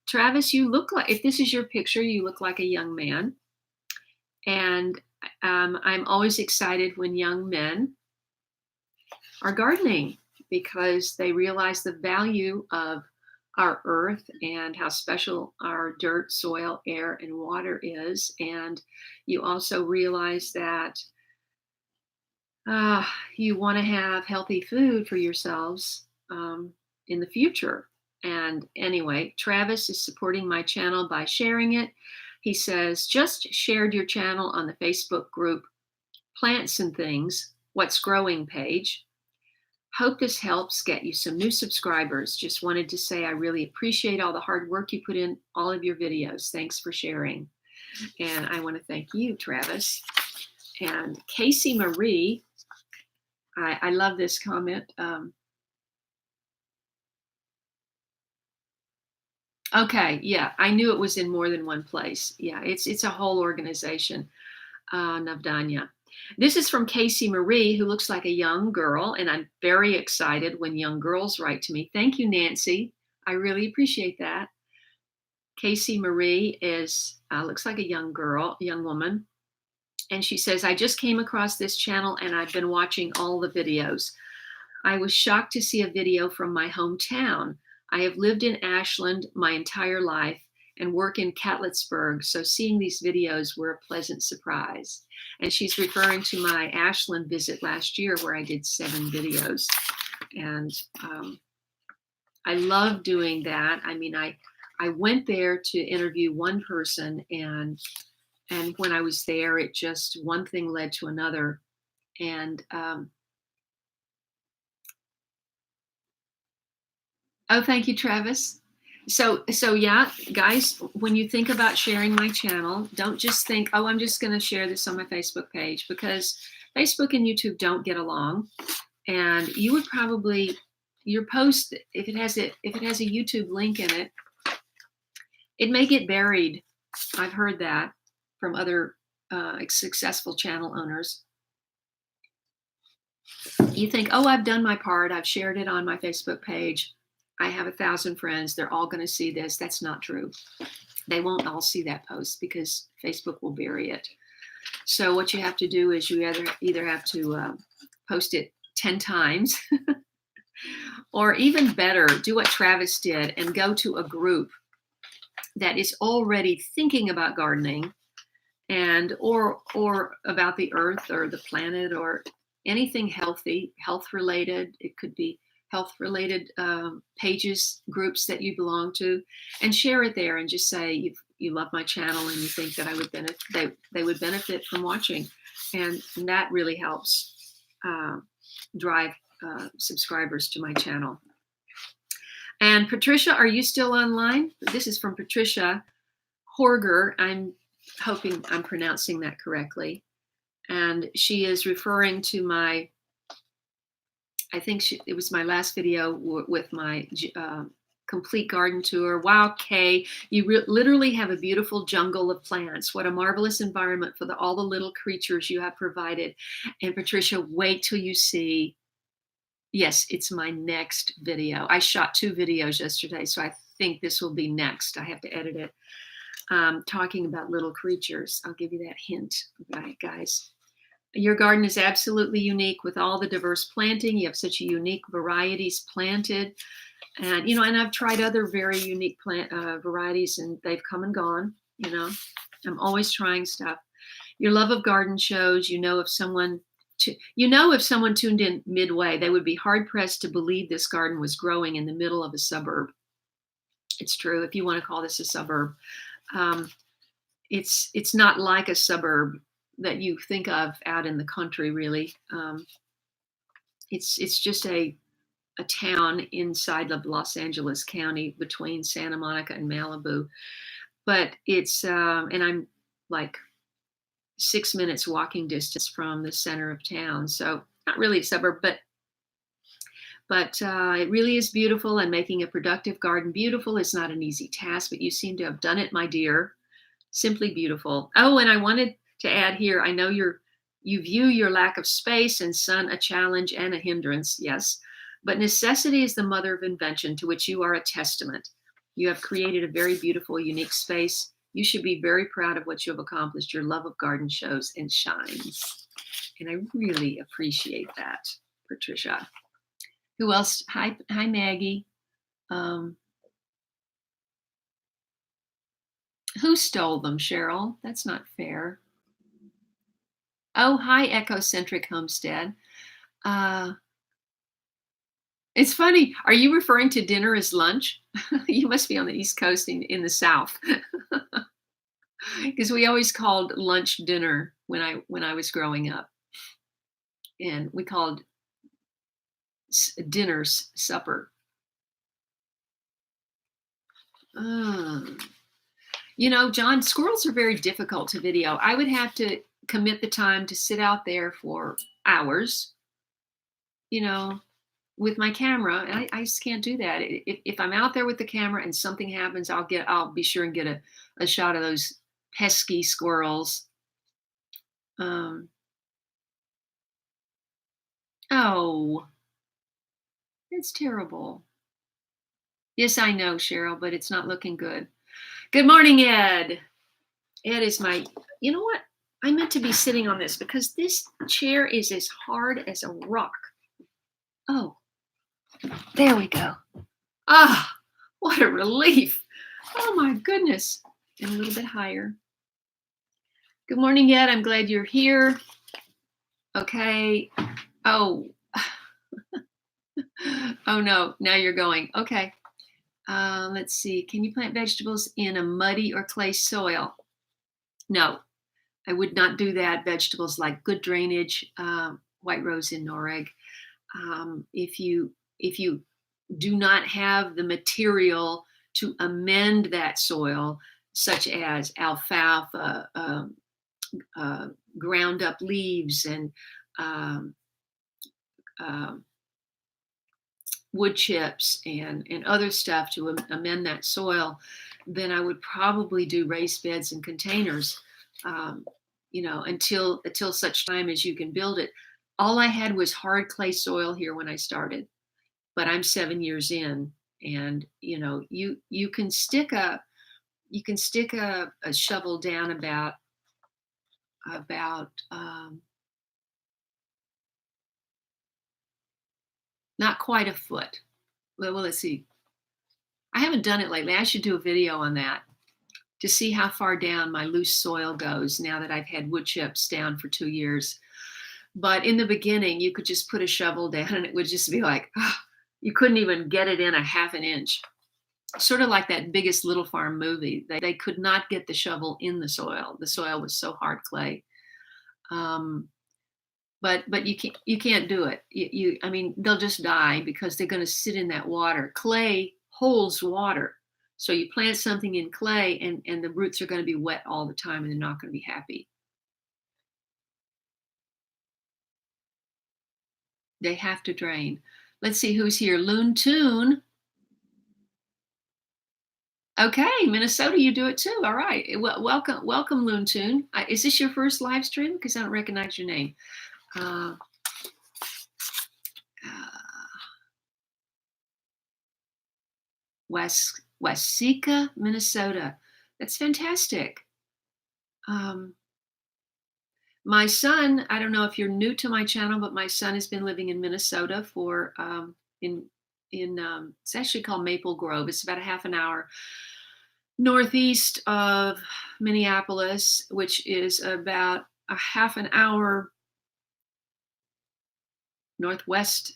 Speaker 1: Travis, you look like, if this is your picture, you look like a young man, and I'm always excited when young men are gardening because they realize the value of our earth and how special our dirt, soil, air, and water is. And you also realize that you want to have healthy food for yourselves in the future. And anyway, Travis is supporting my channel by sharing it. He says, just shared your channel on the Facebook group, Plants and Things, What's Growing page. Hope this helps get you some new subscribers. Just wanted to say I really appreciate all the hard work you put in all of your videos. Thanks for sharing. And I want to thank you, Travis. And Casey Marie, I love this comment. Okay, yeah, I knew it was in more than one place. Yeah, it's a whole organization, Navdanya. This is from Casey Marie, who looks like a young girl, and I'm very excited when young girls write to me. Thank you, Nancy. I really appreciate that. Casey Marie is looks like a young girl, young woman, and she says, I just came across this channel and I've been watching all the videos. I was shocked to see a video from my hometown. I have lived in Ashland my entire life and work in Catlettsburg, so seeing these videos were a pleasant surprise. And she's referring to my Ashland visit last year where I did 7 videos. And I love doing that. I mean, I went there to interview one person, and when I was there, it just, one thing led to another. And oh, thank you, Travis. So yeah, guys, when you think about sharing my channel, don't just think, oh, I'm just going to share this on my Facebook page, because Facebook and YouTube don't get along. And you would probably, your post, if it has a YouTube link in it, it may get buried. I've heard that from other successful channel owners. You think, oh, I've done my part. I've shared it on my Facebook page. I have 1,000 friends. They're all going to see this. That's not true. They won't all see that post because Facebook will bury it. So what you have to do is you either have to post it 10 times or even better, do what Travis did and go to a group that is already thinking about gardening and or about the earth or the planet or anything healthy, health related. It could be health related pages, groups that you belong to, and share it there and just say you love my channel and you think that I would they would benefit from watching, and that really helps drive subscribers to my channel. And Patricia, are you still online? This is from Patricia Horger. I'm hoping I'm pronouncing that correctly. And she is referring to my, I think it was my last video with my complete garden tour. Wow, Kaye, you literally have a beautiful jungle of plants. What a marvelous environment for all the little creatures you have provided. And Patricia, wait till you see. Yes, it's my next video. I shot 2 videos yesterday, so I think this will be next. I have to edit it. Talking about little creatures. I'll give you that hint, right, guys. Your garden is absolutely unique with all the diverse planting. You have such a unique varieties planted. And, you know, and I've tried other very unique plant varieties and they've come and gone, you know. I'm always trying stuff. Your love of garden shows, you know, if someone If someone tuned in midway, they would be hard pressed to believe this garden was growing in the middle of a suburb. It's true, if you want to call this a suburb. Um, it's not like a suburb that you think of out in the country, really. It's just a town inside of Los Angeles County between Santa Monica and Malibu. But it's and I'm like 6 minutes walking distance from the center of town, so not really a suburb, but it really is beautiful, and making a productive garden beautiful is not an easy task, but you seem to have done it, my dear. Simply beautiful. Oh, and I wanted to add here, I know you view your lack of space and sun a challenge and a hindrance, yes, but necessity is the mother of invention, to which you are a testament. You have created a very beautiful, unique space. You should be very proud of what you have accomplished. Your love of garden shows and shines. And I really appreciate that, Patricia. Who else? Hi, Maggie. Who stole them, Cheryl? That's not fair. Oh, hi, Ecocentric Homestead. It's funny. Are you referring to dinner as lunch? You must be on the East Coast in the South, because we always called lunch dinner when I was growing up, and we called dinners supper. John, squirrels are very difficult to video. I would have to commit the time to sit out there for hours, with my camera. And I just can't do that. If I'm out there with the camera and something happens, I'll be sure and get a shot of those pesky squirrels. Oh, it's terrible. Yes, I know, Cheryl, but it's not looking good. Good morning, Ed. Ed is you know what? I meant to be sitting on this because this chair is as hard as a rock. Oh, there we go. Ah, what a relief. Oh my goodness. And a little bit higher. Good morning, Ed. I'm glad you're here. Okay. Oh. Oh no, now you're going. Okay. Let's see. Can you plant vegetables in a muddy or clay soil? No, I would not do that. Vegetables like good drainage, white rose in Noreg. If you do not have the material to amend that soil, such as alfalfa, ground up leaves, and wood chips and other stuff to amend that soil, then I would probably do raised beds and containers, until such time as you can build it. All I had was hard clay soil here when I started, but I'm 7 years in, and you can stick a shovel down about not quite a foot. Well, let's see. I haven't done it lately. I should do a video on that to see how far down my loose soil goes now that I've had wood chips down for 2 years. But in the beginning, you could just put a shovel down and it would just be like, you couldn't even get it in a half an inch. Sort of like that Biggest Little Farm movie. They could not get the shovel in the soil. The soil was so hard clay. But you can't do it. I mean, they'll just die because they're going to sit in that water. Clay holds water. So you plant something in clay and the roots are going to be wet all the time and they're not going to be happy. They have to drain. Let's see who's here. Loon Toon. Okay, Minnesota, you do it too. All right. Well, welcome, Loon Toon. Is this your first live stream? Because I don't recognize your name. Waseca, Minnesota. That's fantastic. My son, I don't know if you're new to my channel, but my son has been living in Minnesota for it's actually called Maple Grove. It's about a half an hour northeast of Minneapolis, which is about a half an hour northwest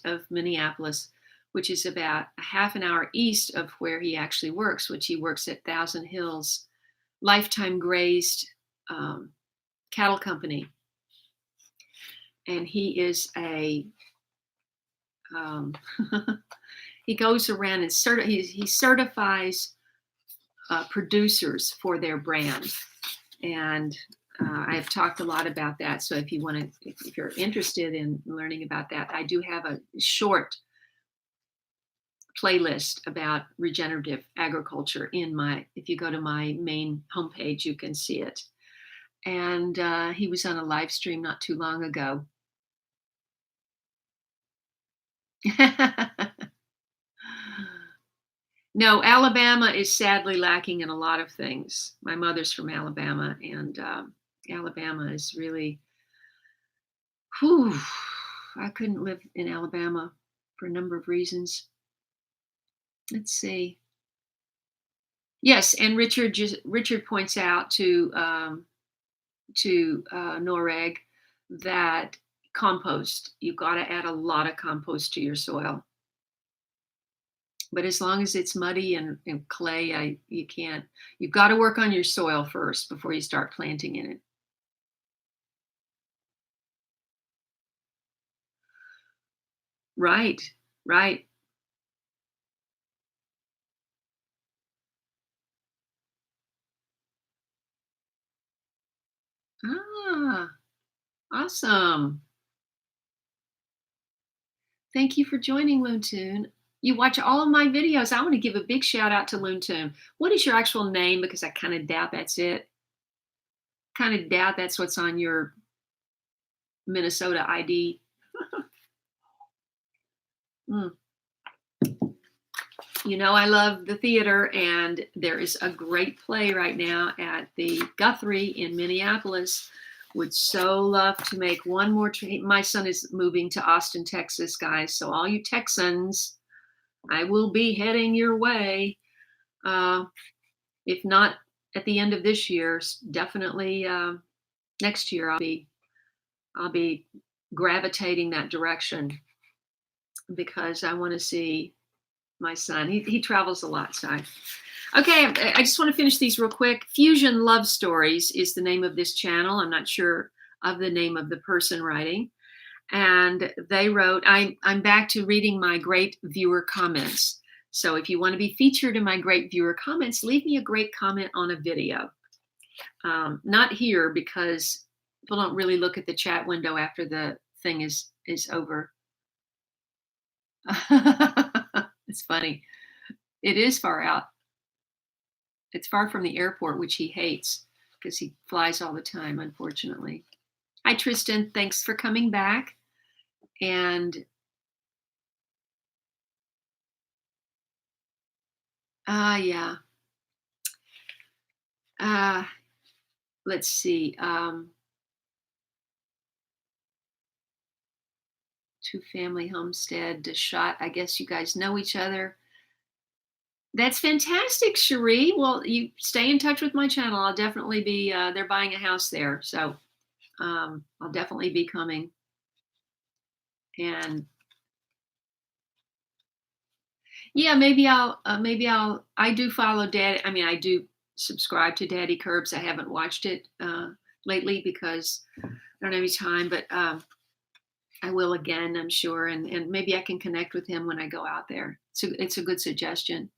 Speaker 1: of Minneapolis, which is about a half an hour east of where he actually works, which he works at Thousand Hills Lifetime Grazed Cattle Company. And he is a, he goes around and he certifies producers for their brand. And I have talked a lot about that. So if you're interested in learning about that, I do have a short playlist about regenerative agriculture if you go to my main homepage, you can see it. And he was on a live stream not too long ago. No, Alabama is sadly lacking in a lot of things. My mother's from Alabama, and Alabama is really, whew, I couldn't live in Alabama for a number of reasons. Let's see. Yes, and Richard points out to Noreg that compost, you've got to add a lot of compost to your soil. But as long as it's muddy and clay, you can't. You've got to work on your soil first before you start planting in it. Right, right. Ah, awesome. Thank you for joining, Loontoon. You watch all of my videos. I want to give a big shout out to Loontoon. What is your actual name? Because I kind of doubt that's it. Kind of doubt that's what's on your Minnesota ID. Mm. You know, I love the theater, and there is a great play right now at the Guthrie in Minneapolis. Would so love to make one more trip. My son is moving to Austin, Texas, guys. So all you Texans, I will be heading your way. If not at the end of this year, definitely next year I'll be gravitating that direction because I want to see my son. He travels a lot, so okay, I just want to finish these real quick. Fusion Love Stories is the name of this channel. I'm not sure of the name of the person writing. And they wrote, I'm back to reading my great viewer comments. So if you want to be featured in my great viewer comments, leave me a great comment on a video. Not here because people don't really look at the chat window after the thing is over. It's funny. It is far out. It's far from the airport, which he hates because he flies all the time, unfortunately. Hi, Tristan. Thanks for coming back. And yeah. Let's see. Two-family homestead, Deshat. I guess you guys know each other. That's fantastic, Cherie. Well, you stay in touch with my channel. I'll definitely be, they're buying a house there. So I'll definitely be coming. And yeah, I do follow Dad. I mean, I do subscribe to Daddy Curbs. I haven't watched it lately because I don't have any time, but I will again, I'm sure. And maybe I can connect with him when I go out there. So it's a good suggestion.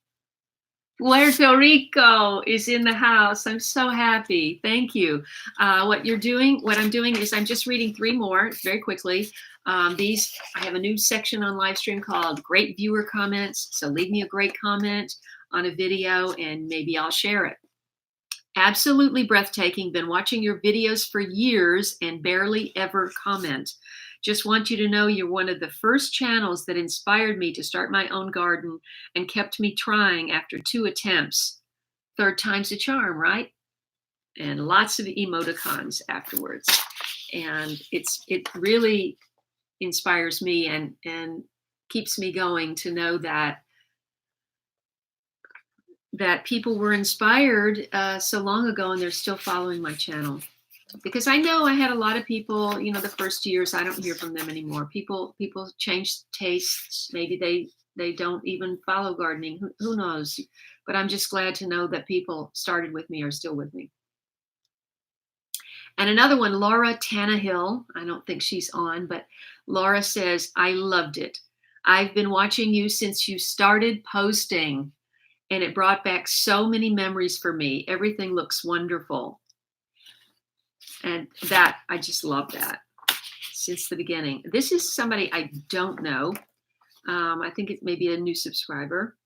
Speaker 1: Puerto Rico is in the house. I'm so happy. Thank you. What I'm doing is I'm just reading 3 more very quickly. I have a new section on Livestream called Great Viewer Comments. So leave me a great comment on a video and maybe I'll share it. Absolutely breathtaking. Been watching your videos for years and barely ever comment. Just want you to know you're one of the first channels that inspired me to start my own garden and kept me trying after 2 attempts. 3rd time's a charm, right? And lots of emoticons afterwards. And it really inspires me and keeps me going to know that people were inspired so long ago and they're still following my channel. because I know I had a lot of people, the first years, I don't hear from them anymore. People change tastes. Maybe they don't even follow gardening. Who knows? But I'm just glad to know that people started with me are still with me. And another one, Laura Tannehill. I don't think she's on, but Laura says, I loved it. I've been watching you since you started posting, and it brought back so many memories for me. Everything looks wonderful. And that, I just love that since the beginning. This is somebody I don't know. I think it may be a new subscriber.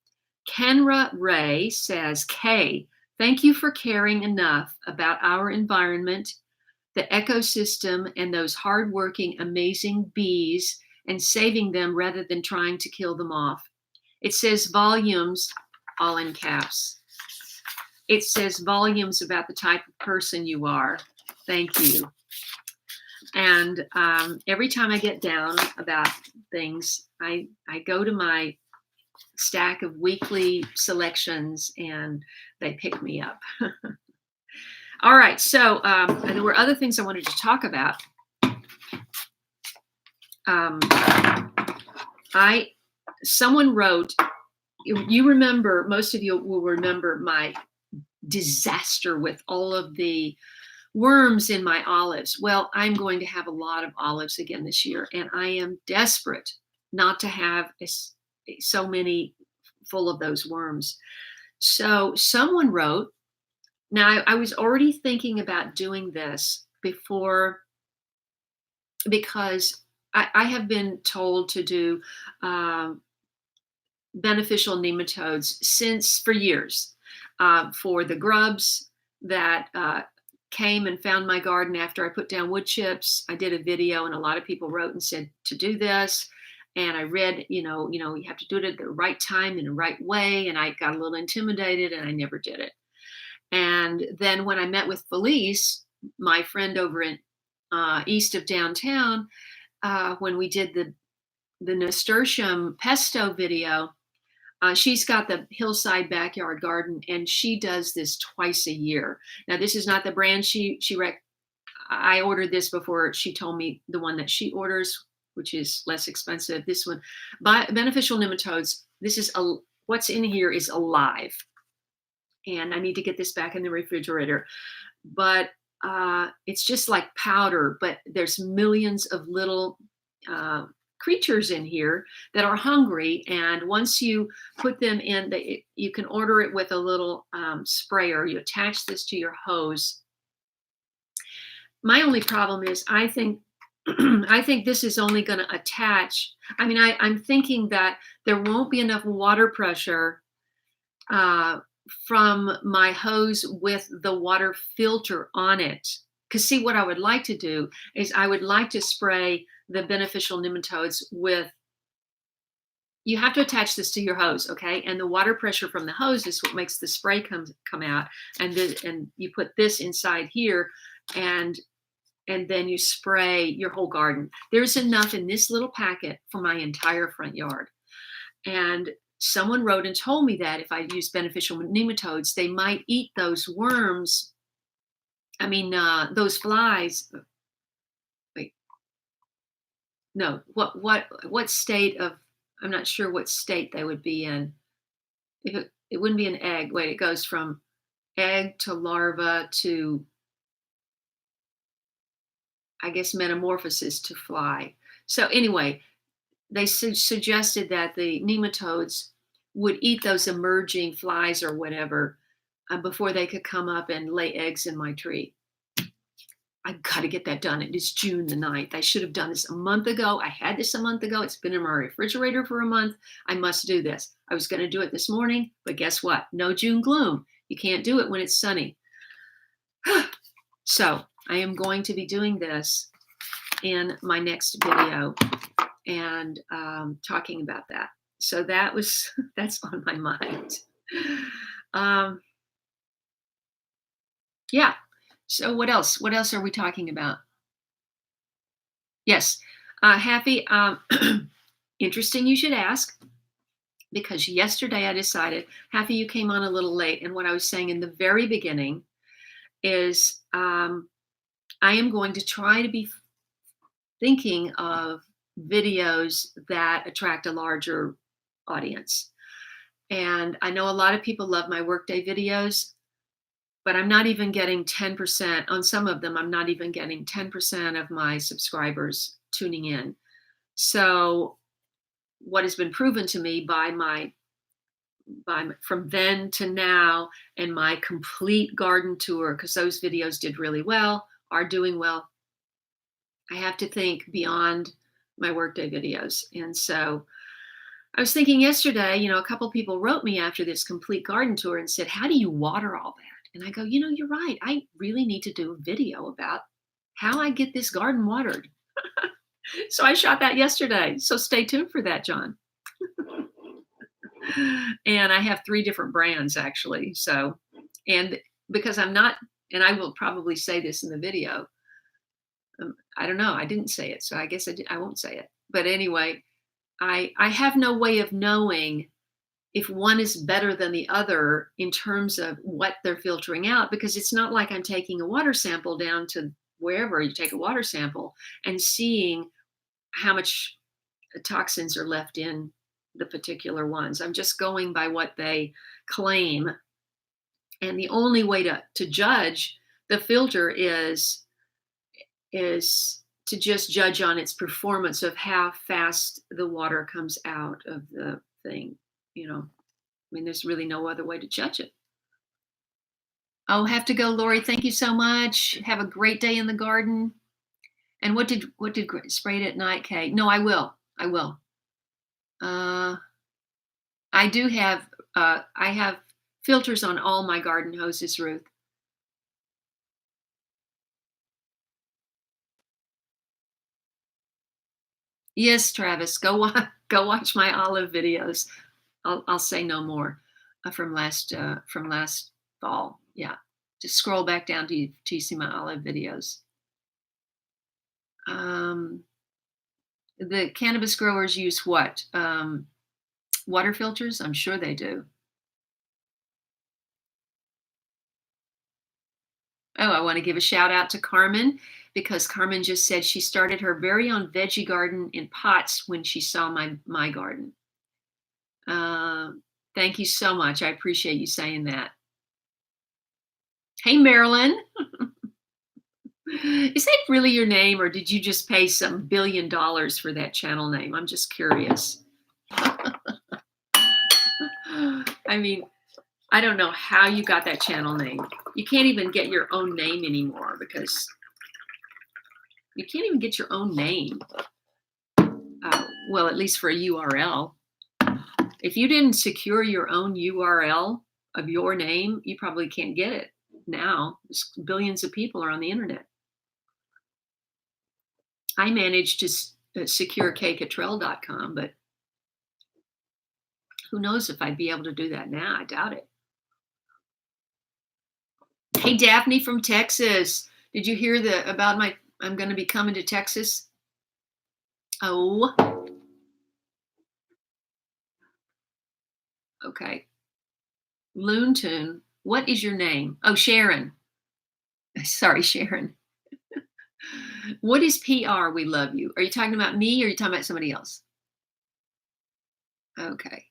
Speaker 1: Kenra Ray says, Kaye, thank you for caring enough about our environment, the ecosystem, and those hardworking, amazing bees, and saving them rather than trying to kill them off. It says volumes, all in caps. It says volumes about the type of person you are. Thank you. And every time I get down about things, I go to my stack of weekly selections and they pick me up. All right, so and there were other things I wanted to talk about. Someone wrote, you remember, most of you will remember my disaster with all of the worms in my olives. Well, I'm going to have a lot of olives again this year, and I am desperate not to have so many full of those worms. So someone wrote, now I was already thinking about doing this before, because I have been told to do beneficial nematodes for years, for the grubs that came and found my garden after I put down wood chips. I did a video and a lot of people wrote and said to do this. And I read, you have to do it at the right time in the right way. And I got a little intimidated and I never did it. And then when I met with Felice, my friend over in east of downtown, when we did the nasturtium pesto video, she's got the Hillside Backyard Garden, and she does this twice a year. Now, this is not the brand I ordered this before she told me the one that she orders, which is less expensive. This one, beneficial nematodes. What's in here is alive, and I need to get this back in the refrigerator. But it's just like powder, but there's millions of little creatures in here that are hungry, and once you put them in, you can order it with a little sprayer. You attach this to your hose. My only problem is I think this is only going to attach. I mean, I'm thinking that there won't be enough water pressure from my hose with the water filter on it. Because see, what I would like to do is I would like to spray the beneficial nematodes with, you have to attach this to your hose, okay? And the water pressure from the hose is what makes the spray come out. And you put this inside here, and then you spray your whole garden. There's enough in this little packet for my entire front yard. And someone wrote and told me that if I use beneficial nematodes, they might eat those worms. I mean, those flies. Wait, no, what state of, I'm not sure what state they would be in. If it wouldn't be an egg. Wait, it goes from egg to larva to, I guess, metamorphosis to fly. So anyway, they suggested that the nematodes would eat those emerging flies or whatever before they could come up and lay eggs in my tree. I've got to get that done. It is June the 9th. I should have done this a month ago. I had this a month ago. It's been in my refrigerator for a month. I must do this. I was going to do it this morning, but guess what? No June gloom. You can't do it when it's sunny. So I am going to be doing this in my next video and talking about that. So that's on my mind. Yeah. So what else? What else are we talking about? Yes. Happy. Interesting you should ask, because yesterday I decided, Happy, you came on a little late. And what I was saying in the very beginning is I am going to try to be thinking of videos that attract a larger audience. And I know a lot of people love my workday videos, but I'm not even getting 10% on some of them. I'm not even getting 10% of my subscribers tuning in. So what has been proven to me from then to now and my complete garden tour, because those videos did really well, are doing well, I have to think beyond my workday videos. And so I was thinking yesterday, a couple people wrote me after this complete garden tour and said, "How do you water all that?" And I go, "You're right. I really need to do a video about how I get this garden watered." So I shot that yesterday. So stay tuned for that, John. And I have 3 different brands actually. So, and because I'm not, and I will probably say this in the video. I don't know. I didn't say it, so I guess I won't say it. But anyway, I have no way of knowing if one is better than the other in terms of what they're filtering out, because it's not like I'm taking a water sample down to wherever you take a water sample and seeing how much toxins are left in the particular ones. I'm just going by what they claim. And the only way to judge the filter is to just judge on its performance of how fast the water comes out of the thing. There's really no other way to judge it. Oh, have to go, Lori. Thank you so much. Have a great day in the garden. And what did spray it at night, Kaye? No, I will. I do have I have filters on all my garden hoses, Ruth. Yes, Travis, go watch my olive videos. I'll say no more from last fall. Yeah, just scroll back down to you see my olive videos. The cannabis growers use what? Water filters? I'm sure they do. Oh, I want to give a shout out to Carmen, because Carmen just said she started her very own veggie garden in pots when she saw my garden. Thank you so much. I appreciate you saying that. Hey, Marilyn. Is that really your name, or did you just pay some $1 billion for that channel name? I'm just curious. I mean, I don't know how you got that channel name. You can't even get your own name anymore, because you can't even get your own name. Well, at least for a URL. If you didn't secure your own URL of your name, you probably can't get it now. Billions of people are on the internet. I managed to secure kaycottrell.com, but who knows if I'd be able to do that now. I doubt it. Hey, Daphne from Texas. Did you hear about I'm going to be coming to Texas? Oh. Okay. Loontoon, what is your name? Oh, Sharon. Sorry, Sharon. What is PR? We love you. Are you talking about me, or are you talking about somebody else? Okay.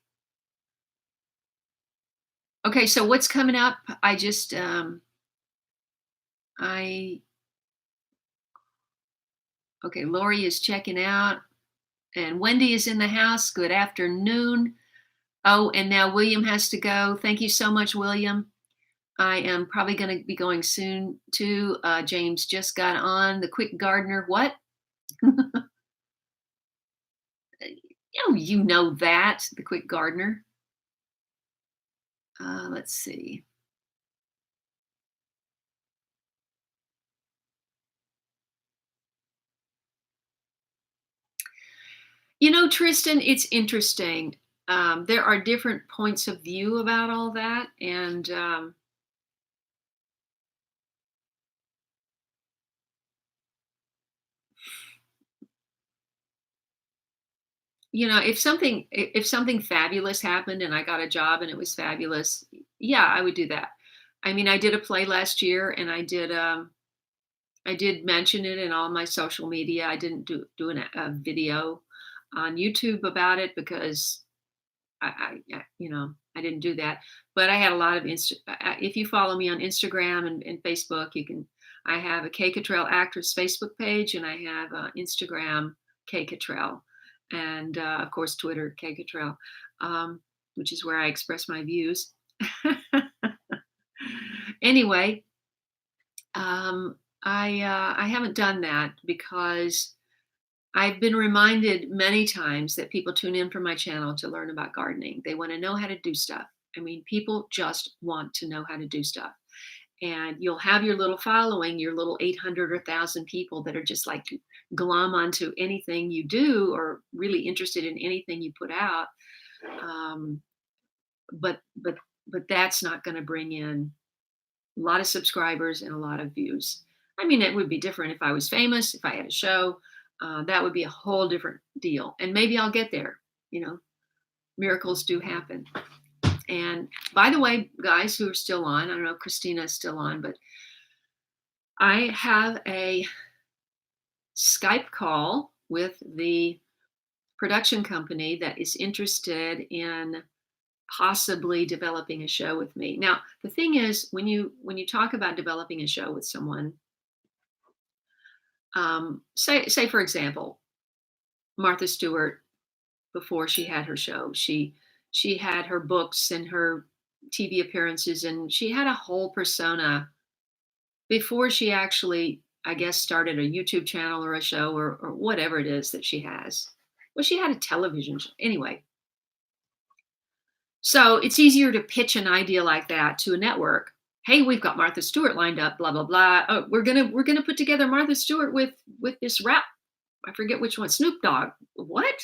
Speaker 1: Okay, so what's coming up? I just okay, Lori is checking out, and Wendy is in the house. Good afternoon. Oh, and now William has to go. Thank you so much, William. I am probably going to be going soon too. James just got on. The Quick Gardener. What? Oh, you know that. The Quick Gardener. Let's see. Tristan, it's interesting. There are different points of view about all that. And if something fabulous happened and I got a job and it was fabulous, yeah, I would do that. I mean, I did a play last year, and I did I did mention it in all my social media. I didn't do a video on YouTube about it because I didn't do that. But I had a lot of if you follow me on Instagram and Facebook, you can. I have a Kaye actress Facebook page, and I have Instagram Kaye, and of course Twitter Kaye, um, which is where I express my views. Anyway, I haven't done that because I've been reminded many times that people tune in for my channel to learn about gardening. They want to know how to do stuff. I mean, people just want to know how to do stuff. And you'll have your little following, your little 800 or 1,000 people that are just like glom onto anything you do or really interested in anything you put out. Um, but but but that's not going to bring in a lot of subscribers and a lot of views. I mean, it would be different if I was famous, if I had a show. That would be a whole different deal. And maybe I'll get there. You know, miracles do happen. And by the way, guys who are still on, I don't know if Christina is still on, but I have a Skype call with the production company that is interested in possibly developing a show with me. Now, the thing is, when you talk about developing a show with someone, say for example, Martha Stewart, before she had her show, she had her books and her TV appearances, and she had a whole persona before she actually, I guess, started a YouTube channel or a show or whatever it is that she has. Well, she had a television show anyway. So it's easier to pitch an idea like that to a network. Hey, we've got Martha Stewart lined up, blah blah blah. Oh, we're gonna put together Martha Stewart with this rap. I forget which one. Snoop Dogg. What?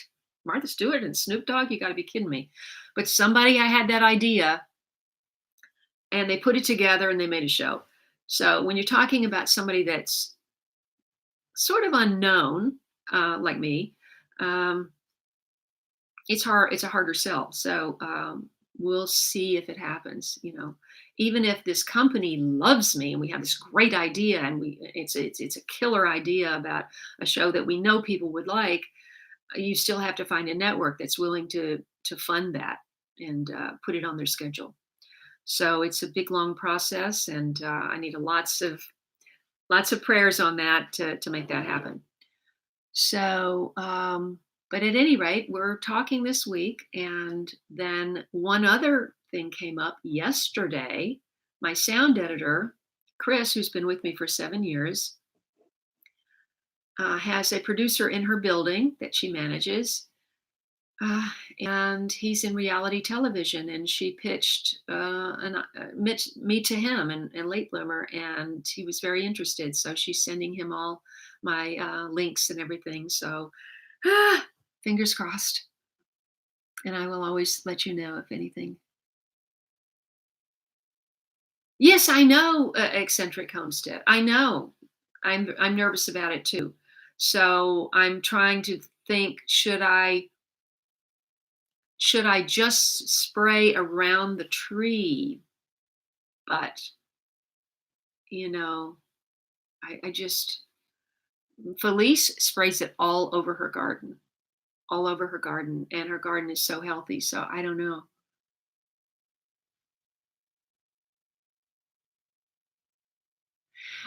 Speaker 1: Martha Stewart and Snoop Dogg? You got to be kidding me. But somebody I had that idea, and they put it together and they made a show. So when you're talking about somebody that's sort of unknown, like me, um, it's hard. It's a harder sell. So we'll see if it happens. You know, even if this company loves me and we have this great idea and it's a killer idea about a show that we know people would like, you still have to find a network that's willing to fund that and put it on their schedule. So it's a big long process, and I need lots of prayers on that to make that happen. So, but at any rate, we're talking this week. And then one other thing came up yesterday. My sound editor, Chris, who's been with me for 7 years, has a producer in her building that she manages. Uh, and he's in reality television, and she pitched me to him and Late Bloomer, and he was very interested. So she's sending him all my links and everything. So fingers crossed. And I will always let you know if anything. Yes, I know, eccentric homestead. I know. I'm nervous about it too. So I'm trying to think: should I just spray around the tree? But you know, I just Felice sprays it all over her garden, and her garden is so healthy. So I don't know.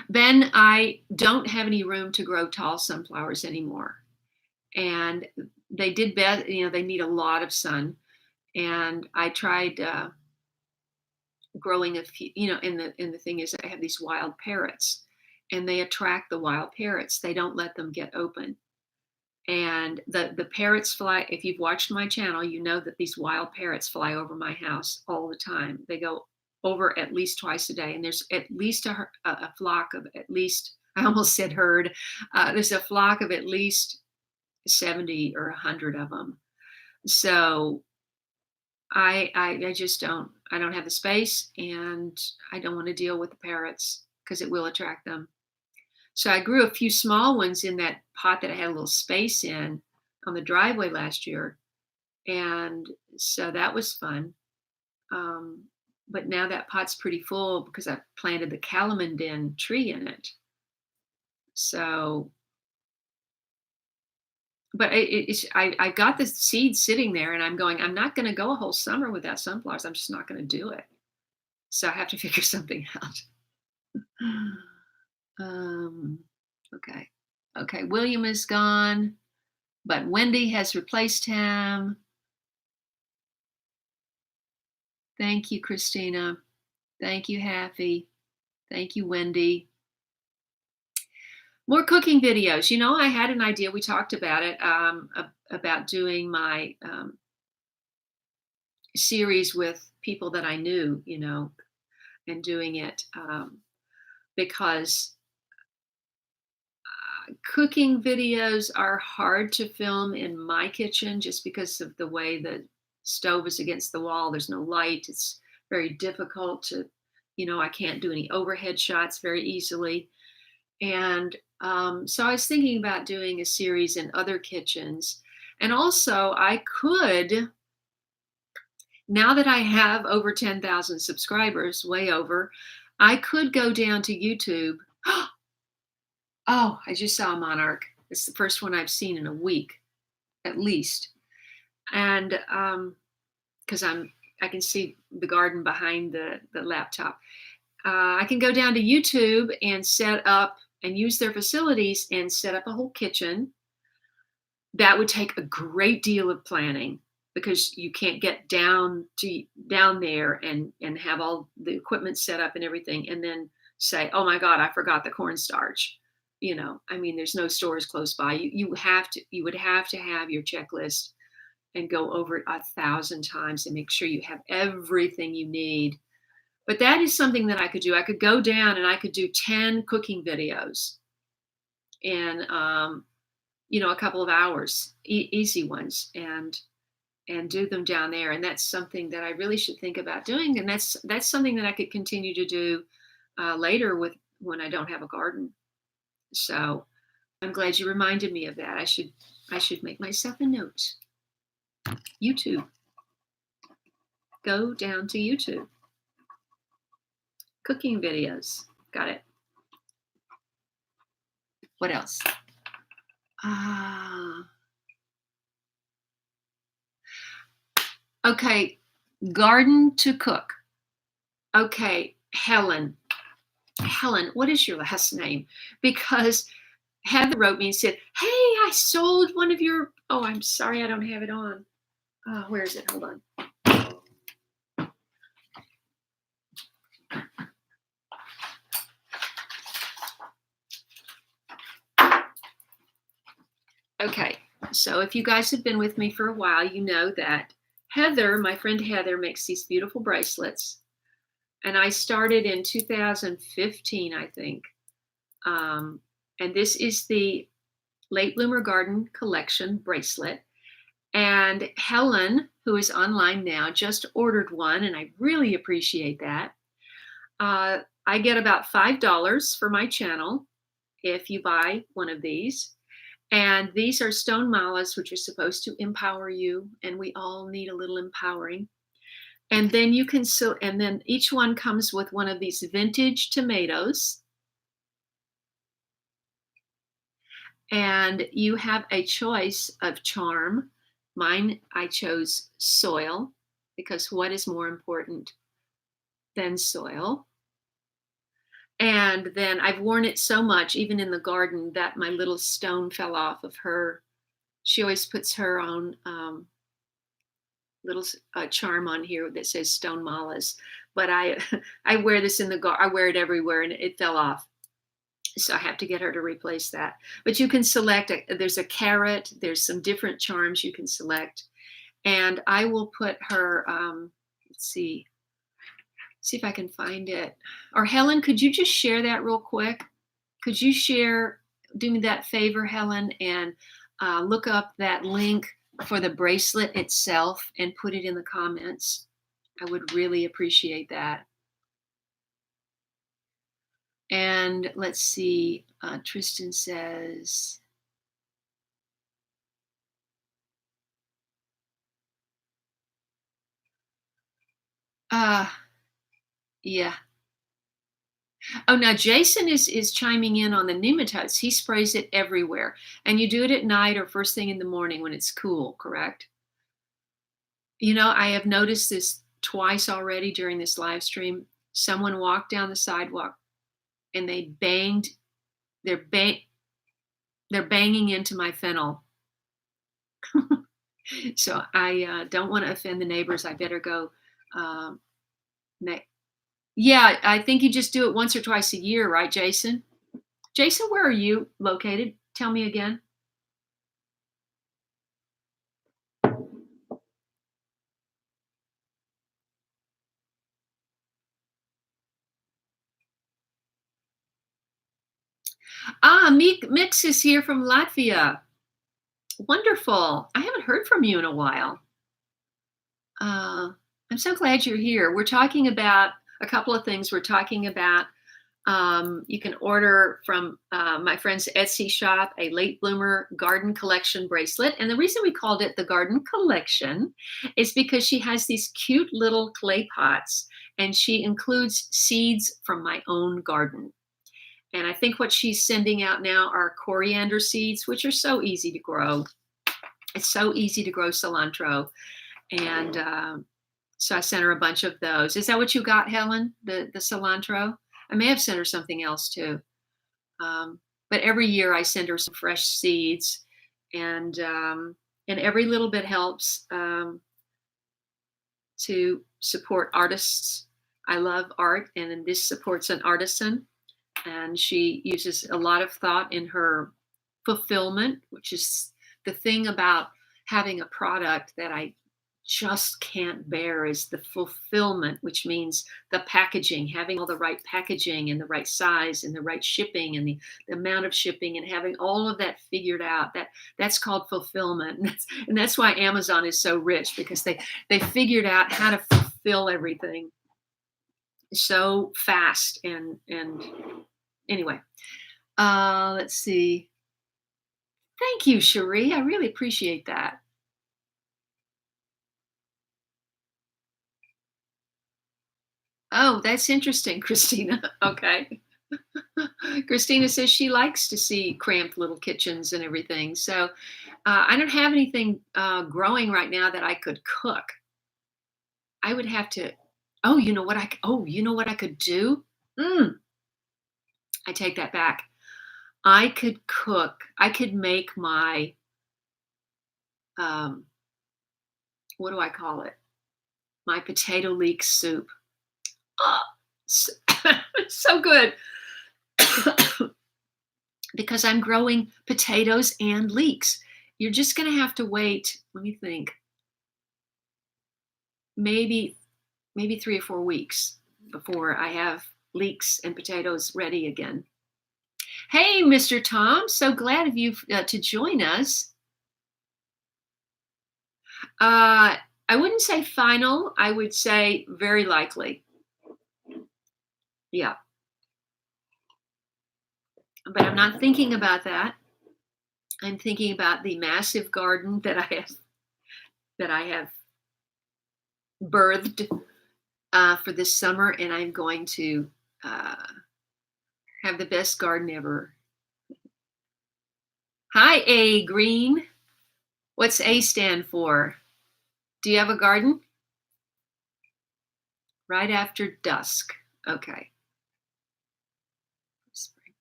Speaker 1: Then I don't have any room to grow tall sunflowers anymore. And they did best, they need a lot of sun. And I tried growing a few, and the thing is I have these wild parrots, and they attract the wild parrots. They don't let them get open. And the parrots fly. If you've watched my channel, you know that these wild parrots fly over my house all the time. They go over at least twice a day, and there's at least a flock of at least, I almost said herd. There's a flock of at least 70 or 100 of them. So I just I don't have the space, and I don't want to deal with the parrots because it will attract them. So I grew a few small ones in that pot that I had a little space in on the driveway last year. And so that was fun. Um, but now that pot's pretty full because I planted the calamandin tree in it. So, but I got the seed sitting there, and I'm going, I'm not going to go a whole summer without sunflowers. I'm just not going to do it. So I have to figure something out. Um, okay. Okay. William is gone, but Wendy has replaced him. Thank you, Christina. Thank you, Happy. Thank you, Wendy. More cooking videos. You know, I had an idea. We talked about it, about doing my series with people that I knew, you know, and doing it because cooking videos are hard to film in my kitchen just because of the way the stove is against the wall. There's no light. It's very difficult to, you know, I can't do any overhead shots very easily. And so I was thinking about doing a series in other kitchens. And also, I could, now that I have over 10,000 subscribers, way over, I could go down to YouTube. Oh, I just saw a monarch. It's the first one I've seen in a week, at least. And because I can see the garden behind the laptop. I can go down to YouTube and set up and use their facilities and set up a whole kitchen. That would take a great deal of planning because you can't get down there and have all the equipment set up and everything and then say, oh my God, I forgot the cornstarch. You know, I mean, there's no stores close by. You would have to have your checklist and go over it 1,000 times and make sure you have everything you need. But that is something that I could do. I could go down and I could do 10 cooking videos in, you know, a couple of hours, easy ones, and do them down there. And that's something that I really should think about doing. And that's something that I could continue to do later with when I don't have a garden. So I'm glad you reminded me of that. I should make myself a note. YouTube. Go down to YouTube. Cooking videos. Got it. What else? Okay. Garden to cook. Okay. Helen, what is your last name? Because Heather wrote me and said, hey, I sold one of your, oh, I'm sorry, I don't have it on. Where is it? Hold on. Okay, so if you guys have been with me for a while, you know that Heather, my friend Heather, makes these beautiful bracelets. And I started in 2015, I think. And this is the Late Bloomer Garden Collection bracelet. And Helen, who is online now, just ordered one, and I really appreciate that. I get about $5 for my channel if you buy one of these. And these are stone malas, which are supposed to empower you, and we all need a little empowering. And then you can and then each one comes with one of these vintage tomatoes. And you have a choice of charm. Mine, I chose soil, because what is more important than soil? And then I've worn it so much, even in the garden, that my little stone fell off of her. She always puts her own little charm on here that says stone malas. But I wear this in the garden. I wear it everywhere, and it fell off. So I have to get her to replace that. But you can select, there's a carrot, there's some different charms you can select. And I will put her, let's see if I can find it. Or Helen, could you just share that real quick? Could you do me that favor, Helen, and look up that link for the bracelet itself and put it in the comments? I would really appreciate that. And let's see, Tristan says, yeah. Oh, now Jason is chiming in on the nematodes. He sprays it everywhere. And you do it at night or first thing in the morning when it's cool, correct? You know, I have noticed this twice already during this live stream. Someone walked down the sidewalk and they're bang they're banging into my fennel. So I don't want to offend the neighbors. I better go. Um, yeah, I think you just do it once or twice a year, right, Jason? Jason, where are you located? Tell me again. Mix is here from Latvia. Wonderful. I haven't heard from you in a while. Uh, I'm so glad you're here. We're talking about a couple of things. We're talking about you can order from my friend's Etsy shop a late bloomer garden collection bracelet. And the reason we called it the garden collection is because she has these cute little clay pots and she includes seeds from my own garden. And I think what she's sending out now are coriander seeds, which are so easy to grow. It's so easy to grow cilantro. And so I sent her a bunch of those. Is that what you got, Helen? The cilantro? I may have sent her something else too. But every year I send her some fresh seeds, and every little bit helps to support artists. I love art, and this supports an artisan. And she uses a lot of thought in her fulfillment, which is the thing about having a product that I just can't bear is the fulfillment, which means the packaging, having all the right packaging and the right size and the right shipping and the amount of shipping and having all of that figured out. That's called fulfillment. And that's why Amazon is so rich, because they figured out how to fulfill everything so fast. And anyway, let's see. Thank you, Cherie. I really appreciate that. Oh, that's interesting, Christina. Okay. Christina says she likes to see cramped little kitchens and everything. So I don't have anything growing right now that I could cook. I would have to. You know what I could do? Mm, I take that back. I could cook. I could make my um, what do I call it? My potato leek soup. Oh, so, so good. Because I'm growing potatoes and leeks. You're just going to have to wait. Let me think. Maybe 3 or 4 weeks before I have leeks and potatoes ready again. Hey, Mr. Tom, so glad of you to join us. I wouldn't say final. I would say very likely. Yeah, but I'm not thinking about that. I'm thinking about the massive garden that I have birthed for this summer, and I'm going to have the best garden ever. Hi, A Green. What's A stand for? Do you have a garden? Right after dusk. Okay.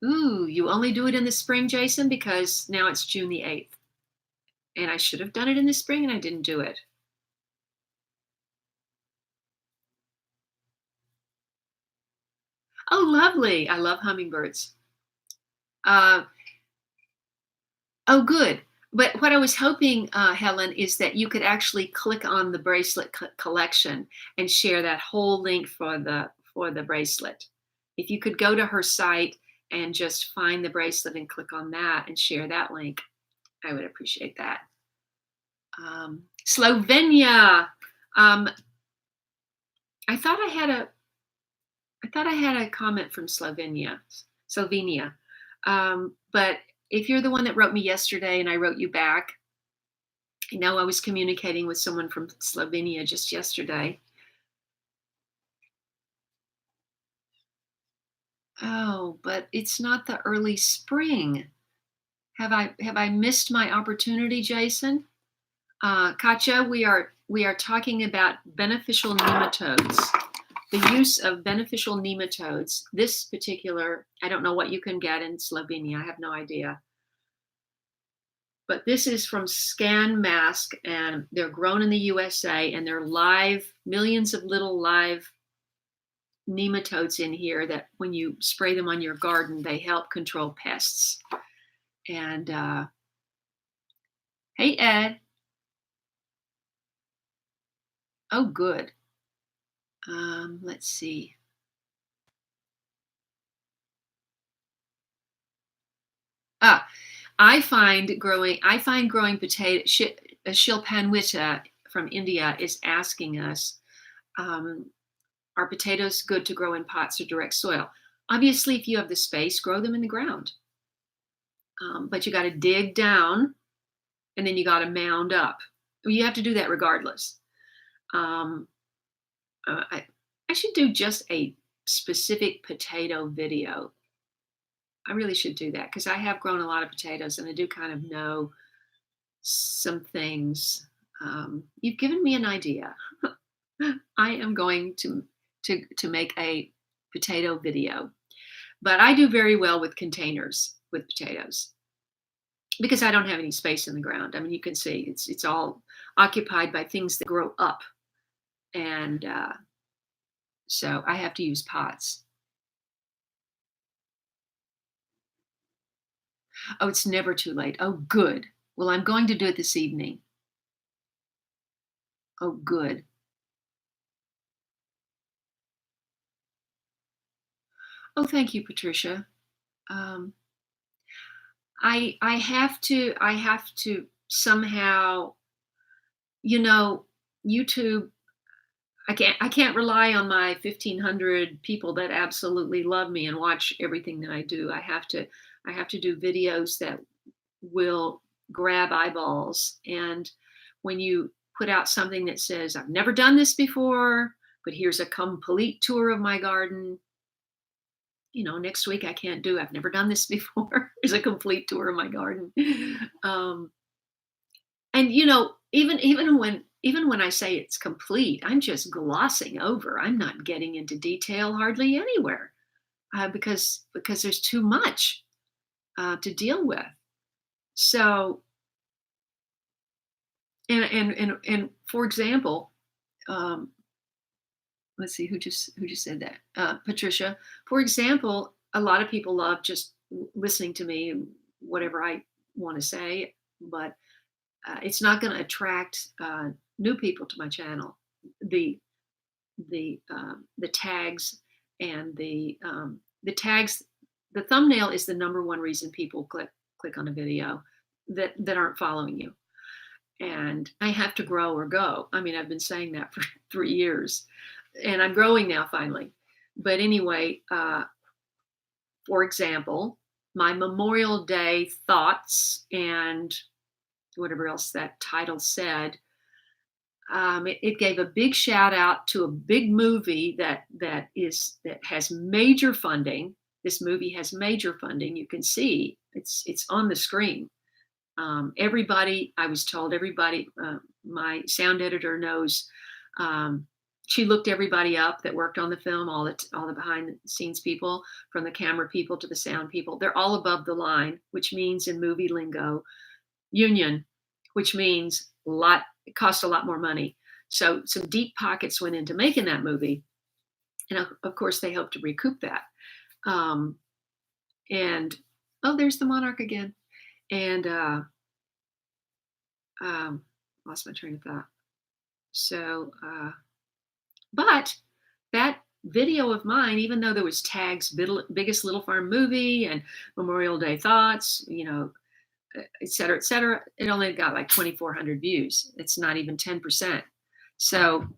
Speaker 1: Ooh, you only do it in the spring, Jason, because now it's June the 8th. And I should have done it in the spring and I didn't do it. Oh, lovely. I love hummingbirds. Uh, oh, good. But what I was hoping, Helen, is that you could actually click on the bracelet collection and share that whole link for the bracelet. If you could go to her site and just find the bracelet and click on that and share that link, I would appreciate that. Slovenia. Um, I thought I had a comment from Slovenia. But if you're the one that wrote me yesterday and I wrote you back, I know I was communicating with someone from Slovenia just yesterday. Oh, but it's not the early spring. Have I missed my opportunity, Jason? Katya, we are talking about beneficial nematodes. The use of beneficial nematodes. This particular, I don't know what you can get in Slovenia. I have no idea. But this is from Scan Mask, and they're grown in the USA, and they're live, millions of little live nematodes in here that when you spray them on your garden, they help control pests. And hey, Ed. Oh, good. Let's see. Ah, I find growing potato, Shilpanwita from India is asking us, um, are potatoes good to grow in pots or direct soil? Obviously, if you have the space, grow them in the ground. But you got to dig down and then you got to mound up. You have to do that regardless. Um, I should do just a specific potato video. I really should do that because I have grown a lot of potatoes and I do kind of know some things. You've given me an idea. I am going to make a potato video, but I do very well with containers with potatoes because I don't have any space in the ground. I mean, you can see it's all occupied by things that grow up, and so I have to use pots. Oh, it's never too late. Oh, good. Well, I'm going to do it this evening. Oh, good. Oh, thank you, Patricia. Um, I have to somehow, you know, YouTube. I can't rely on my 1,500 people that absolutely love me and watch everything that I do. I have to do videos that will grab eyeballs. And when you put out something that says, I've never done this before, but here's a complete tour of my garden. Next week I can't do, I've never done this before. Here's a complete tour of my garden. Um, and even when I say it's complete, I'm just glossing over. I'm not getting into detail hardly anywhere because there's too much to deal with. So, and for example, um, let's see who just said that. Patricia, for example, a lot of people love just listening to me and whatever I want to say, but it's not going to attract new people to my channel. The the tags and the tags, the thumbnail is the number one reason people click on a video that aren't following you. And I have to grow or go. I mean, I've been saying that for 3 years, and I'm growing now finally. But anyway, for example, my Memorial Day thoughts and whatever else that title said, it gave a big shout out to a big movie that has major funding. This movie has major funding. You can see it's on the screen. Everybody, I was told, everybody, my sound editor knows. She looked everybody up that worked on the film, all the behind the scenes people, from the camera people to the sound people. They're all above the line, which means in movie lingo, union, which means it cost a lot more money. So some deep pockets went into making that movie, and of course they hope to recoup that. Um, and oh, there's the monarch again. And um, lost my train of thought. So, but that video of mine, even though there was tags, biggest little farm movie and Memorial Day thoughts, et cetera, it only got like 2,400 views. It's not even 10%. So,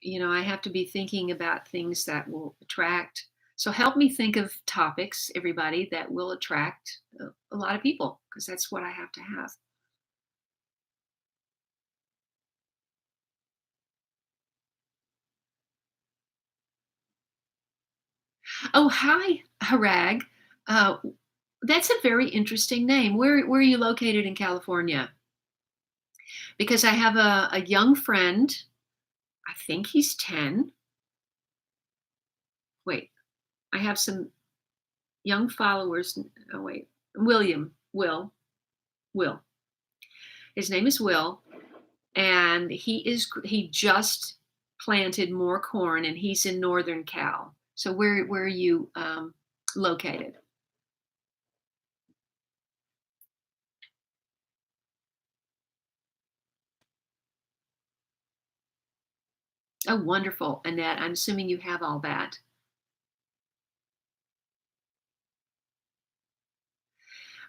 Speaker 1: I have to be thinking about things that will attract. So help me think of topics, everybody, that will attract a lot of people, because that's what I have to have. Oh, hi, Harag. Uh, that's a very interesting name. Where are you located in California? Because I have a young friend. I think he's 10. Wait, I have some young followers. Oh, wait. Will. His name is Will, and he just planted more corn, and he's in Northern Cal. So where are you located? Oh, wonderful, Annette. I'm assuming you have all that.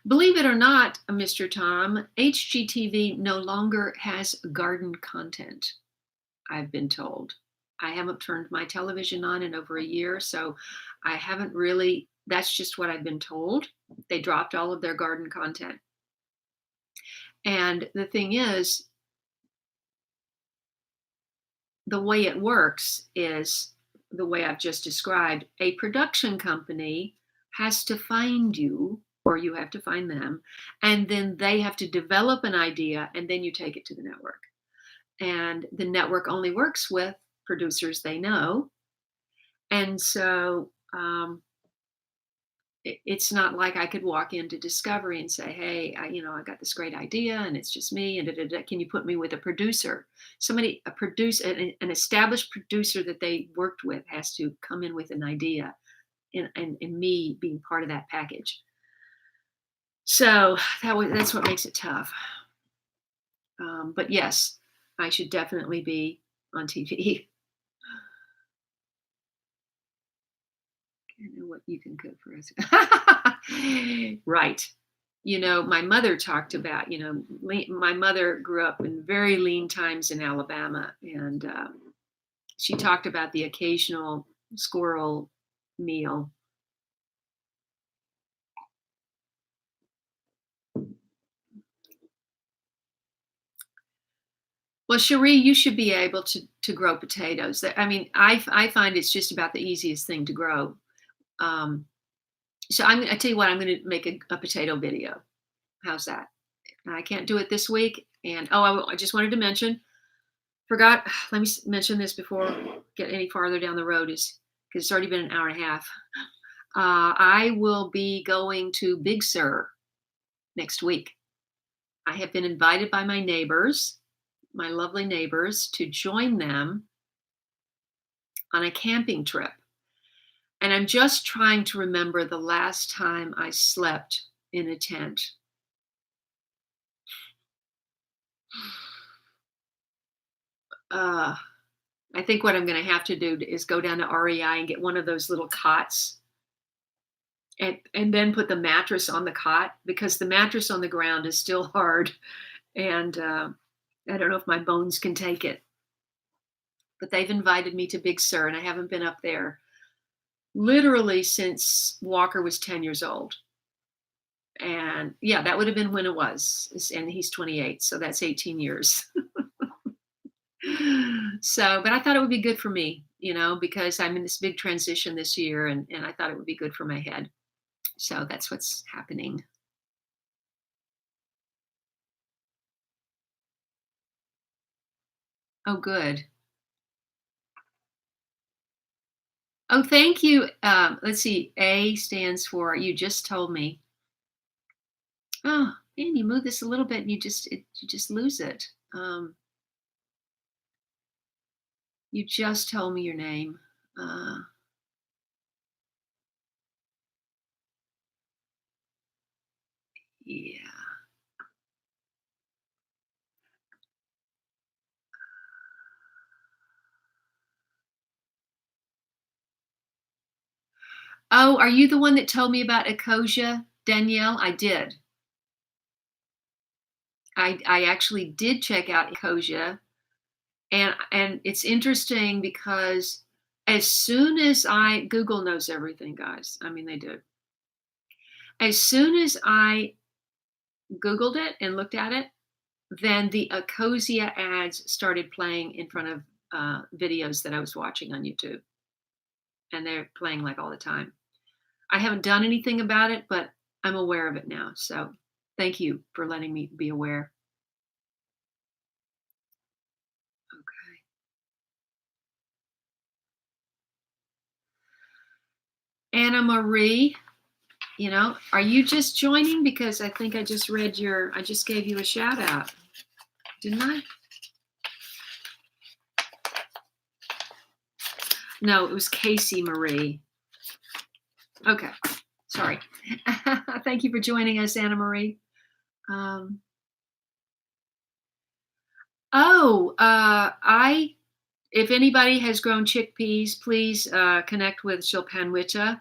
Speaker 1: Believe it or not, Mr. Tom, HGTV no longer has garden content, I've been told. I haven't turned my television on in over a year, so I haven't really, that's just what I've been told. They dropped all of their garden content. And the thing is, the way it works is the way I've just described. A production company has to find you, or you have to find them, and then they have to develop an idea, and then you take it to the network. And the network only works with producers they know. And so it's not like I could walk into Discovery and say, "Hey, I got this great idea, and it's just me. And da, da, da. Can you put me with a producer? Somebody, a producer, an established producer that they worked with has to come in with an idea, and me being part of that package. So that's what makes it tough. But yes, I should definitely be on TV. I know what you can cook for us. Right. My mother talked about, my mother grew up in very lean times in Alabama, and she talked about the occasional squirrel meal. Well, Cherie, you should be able to grow potatoes. I mean, I find it's just about the easiest thing to grow. Um, so I tell you what, I'm going to make a potato video. How's that? I can't do it this week. And oh, I just wanted to mention, forgot, let me mention this before we get any farther down the road, is because it's already been an hour and a half. I will be going to Big Sur next week. I have been invited by my neighbors, my lovely neighbors, to join them on a camping trip. And I'm just trying to remember the last time I slept in a tent. Uh, I think what I'm going to have to do is go down to REI and get one of those little cots, and then put the mattress on the cot, because the mattress on the ground is still hard, and I don't know if my bones can take it. But they've invited me to Big Sur, and I haven't been up there literally since Walker was 10 years old. And yeah, that would have been when it was. And he's 28, so that's 18 years. So, but I thought it would be good for me, because I'm in this big transition this year, and I thought it would be good for my head. So that's what's happening. Oh, good. Oh, thank you. Let's see. A stands for, you just told me. Oh, man, you move this a little bit and you just lose it. You just told me your name. Uh, yeah. Oh, are you the one that told me about Ecosia, Danielle? I did. I actually did check out Ecosia, and it's interesting because as soon as Google knows everything, guys. I mean, they do. As soon as I Googled it and looked at it, then the Ecosia ads started playing in front of videos that I was watching on YouTube. and they're playing like all the time. I haven't done anything about it, but I'm aware of it now. So thank you for letting me be aware. Okay. Anna Marie, are you just joining? Because I think I just I just gave you a shout out. Didn't I? No, it was Casey Marie. Okay. Sorry. Thank you for joining us, Anna Marie. Um, if anybody has grown chickpeas, please connect with Shilpanwita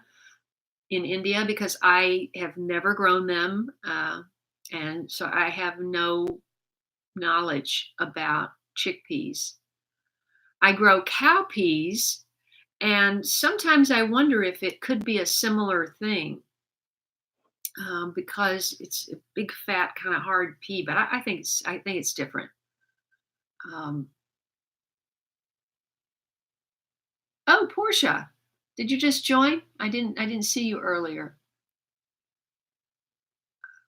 Speaker 1: in India because I have never grown them. And so I have no knowledge about chickpeas. I grow cowpeas, and sometimes I wonder if it could be a similar thing because it's a big, fat, kind of hard pea. But I think it's different. Um, oh, Portia, did you just join? I didn't see you earlier.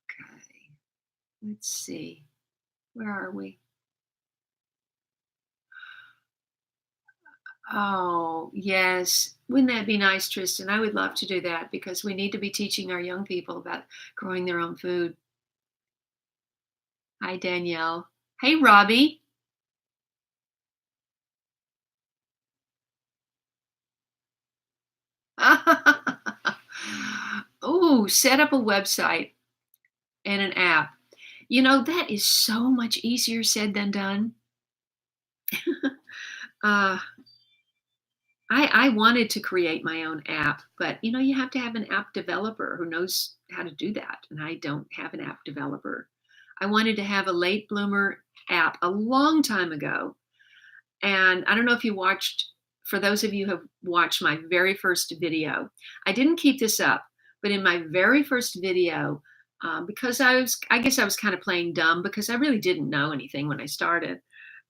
Speaker 1: Okay, let's see. Where are we? Oh, yes. Wouldn't that be nice, Tristan? I would love to do that because we need to be teaching our young people about growing their own food. Hi, Danielle. Hey, Robbie. Oh, set up a website and an app. That is so much easier said than done. uh, I wanted to create my own app, but you have to have an app developer who knows how to do that. And I don't have an app developer. I wanted to have a late bloomer app a long time ago. And I don't know if you watched, for those of you who have watched my very first video, I didn't keep this up, but in my very first video, because I guess I was kind of playing dumb because I really didn't know anything when I started.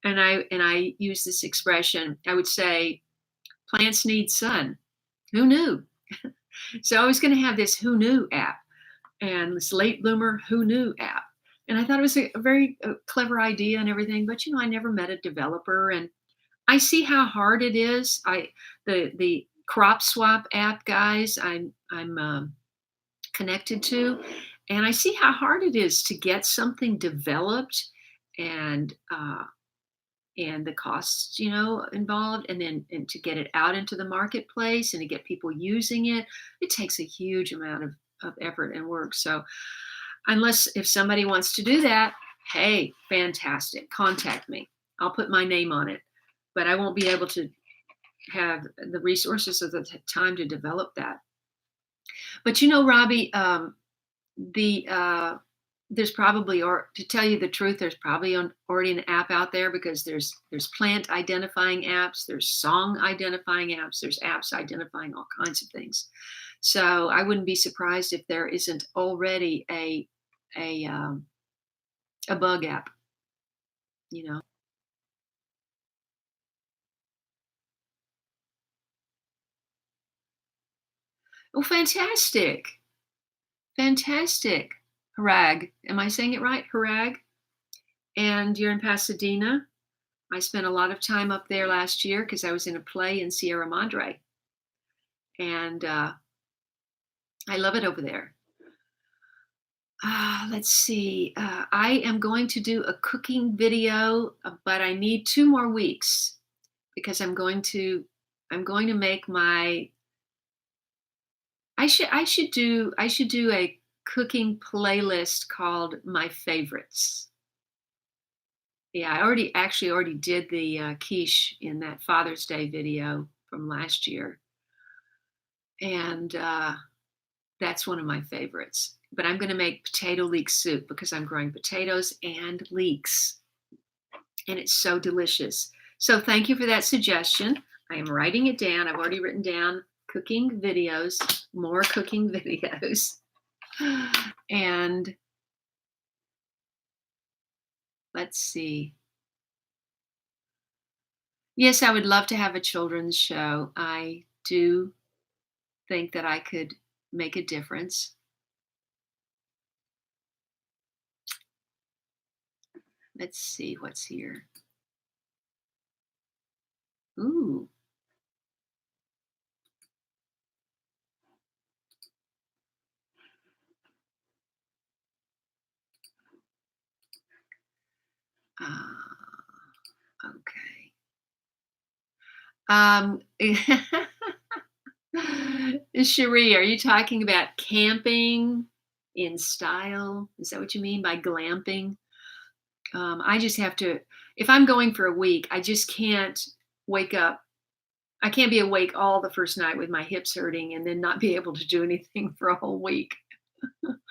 Speaker 1: And I used this expression. I would say, plants need sun. Who knew? So I was going to have this Who Knew app and this late bloomer Who Knew app. And I thought it was a very clever idea and everything, but I never met a developer, and I see how hard it is. The crop swap app guys I'm connected to, and I see how hard it is to get something developed, and the costs involved, and to get it out into the marketplace and to get people using it. It takes a huge amount of effort and work. So unless if somebody wants to do that, hey, fantastic, contact me. I'll put my name on it, but I won't be able to have the resources or the time to develop that. But Robbie, the there's probably, or to tell you the truth, there's probably already an app out there because there's plant identifying apps, there's song identifying apps, there's apps identifying all kinds of things. So I wouldn't be surprised if there isn't already a um, a bug app. You know. Oh, fantastic! Fantastic, Harag. Am I saying it right, Harag? And you're in Pasadena. I spent a lot of time up there last year because I was in a play in Sierra Madre, and I love it over there. Let's see. I am going to do a cooking video, but I need 2 more weeks because I'm going to make my. I should do a cooking playlist called My Favorites. Yeah, I already did the quiche in that Father's Day video from last year, and that's one of my favorites. But I'm going to make potato leek soup because I'm growing potatoes and leeks, and it's so delicious. So thank you for that suggestion. I am writing it down. I've already written down cooking videos, more cooking videos, and let's see. Yes, I would love to have a children's show. I do think that I could make a difference. Let's see what's here. Ooh. Uh, okay. Um, Cherie, are you talking about camping in style? Is that what you mean by glamping? I just have to, if I'm going for a week, I just can't wake up. I can't be awake all the first night with my hips hurting and then not be able to do anything for a whole week.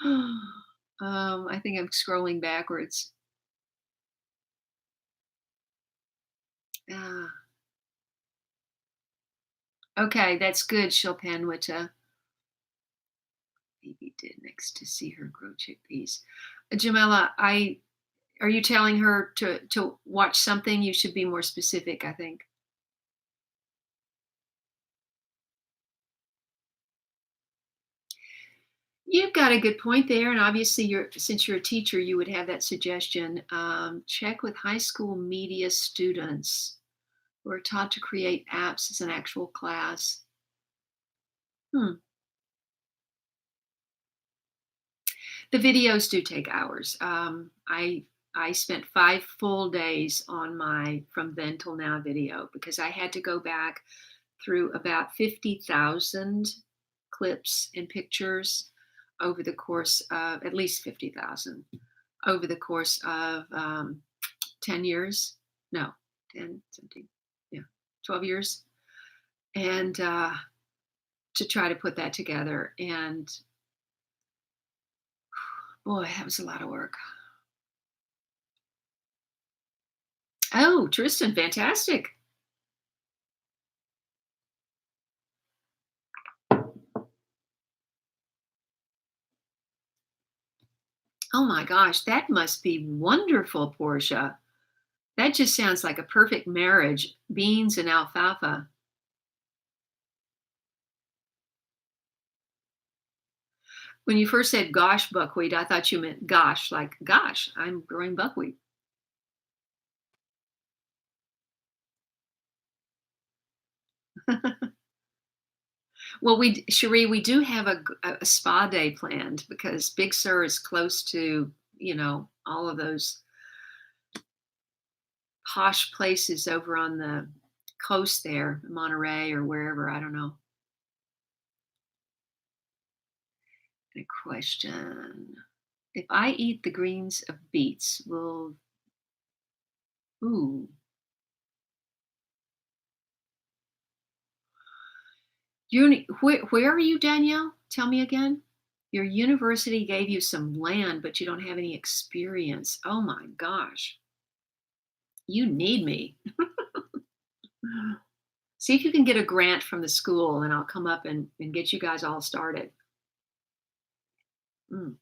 Speaker 1: I think I'm scrolling backwards. Ah, okay, that's good, Chilpanwita. Baby did next to see her grow chickpeas. Jamila, are you telling her to watch something? You should be more specific, I think. You've got a good point there, and obviously, since you're a teacher, you would have that suggestion. Check with high school media students who are taught to create apps as an actual class. Hmm. The videos do take hours. I spent 5 full days on my from then till now video because I had to go back through about 50,000 clips and pictures over the course of at least 50,000 over the course of 10 years. No, 10, 17, yeah, 12 years. And to try to put that together. And boy, that was a lot of work. Oh, Tristan, fantastic. Oh my gosh, that must be wonderful, Portia. That just sounds like a perfect marriage, beans and alfalfa. When you first said gosh buckwheat, I thought you meant gosh, like gosh, I'm growing buckwheat. Well, Cherie, we do have a spa day planned because Big Sur is close to, all of those posh places over on the coast there, Monterey or wherever, I don't know. Good question. If I eat the greens of beets, ooh, where are you, Danielle? Tell me again. Your university gave you some land, but you don't have any experience. Oh my gosh. You need me. See if you can get a grant from the school and I'll come up and get you guys all started. Mm.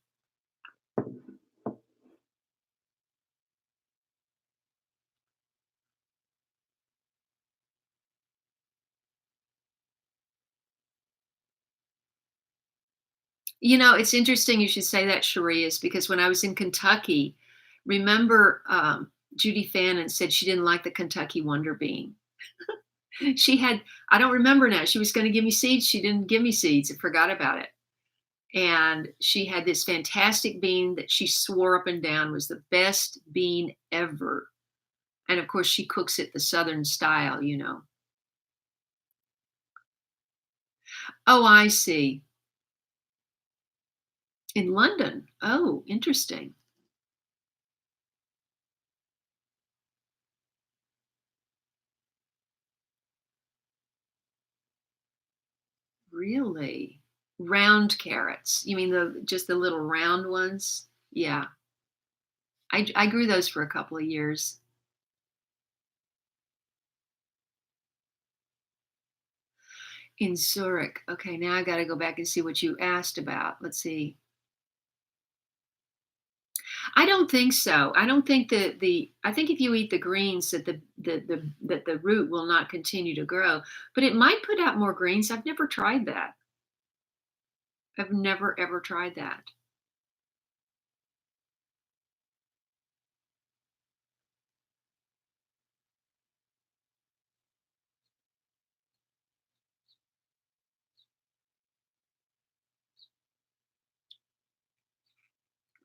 Speaker 1: It's interesting you should say that, Cherie, is because when I was in Kentucky, remember Judy Fannin said she didn't like the Kentucky Wonder Bean. She had, I don't remember now, she was going to give me seeds. She didn't give me seeds. I forgot about it. And she had this fantastic bean that she swore up and down was the best bean ever. And of course, she cooks it the Southern style. Oh, I see. In London. Oh, interesting. Really? Round carrots. You mean just the little round ones? Yeah. I grew those for a couple of years. In Zurich. Okay, now I gotta go back and see what you asked about. Let's see. I don't think so. I don't think that I think if you eat the greens that the root will not continue to grow, but it might put out more greens. I've never tried that. I've never ever tried that.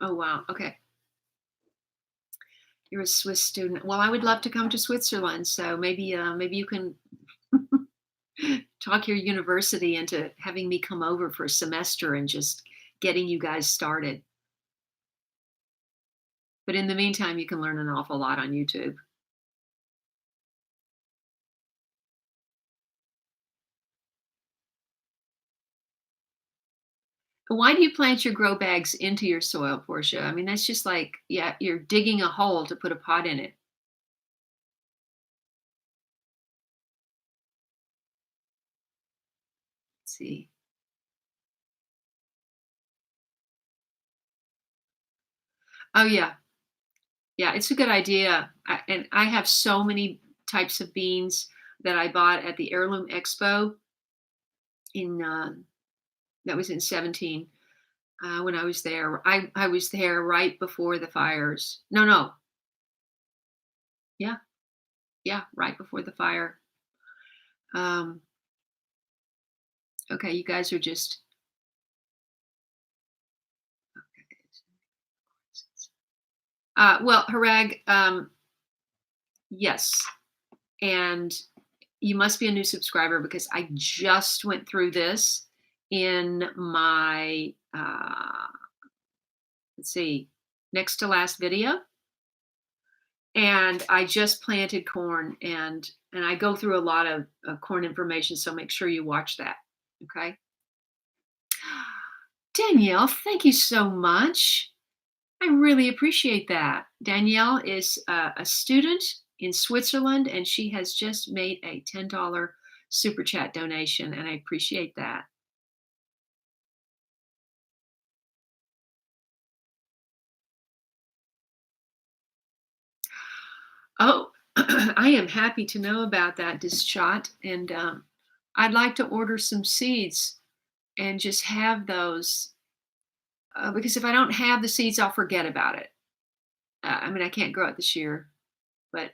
Speaker 1: Oh, wow. Okay. You're a Swiss student. Well, I would love to come to Switzerland, so maybe you can talk your university into having me come over for a semester and just getting you guys started. But in the meantime, you can learn an awful lot on YouTube. Why do you plant your grow bags into your soil, Portia? I mean, that's just like, yeah, you're digging a hole to put a pot in it. Let's see. Oh yeah, yeah, it's a good idea. And I have so many types of beans that I bought at the Heirloom Expo in that was in 17 when I was there. I was there right before the fires. No, no, yeah, yeah, right before the fire. Um, okay, you guys are just well, Harag, yes, and you must be a new subscriber because I just went through this in my let's see, next to last video, and I just planted corn, and I go through a lot of corn information, so make sure you watch that. Okay, Danielle, thank you so much. I really appreciate that. Danielle is a student in Switzerland, and she has just made a $10 super chat donation, and I appreciate that. Oh, I am happy to know about that, Dischat, and I'd like to order some seeds and just have those because if I don't have the seeds, I'll forget about it. I mean, I can't grow it this year, but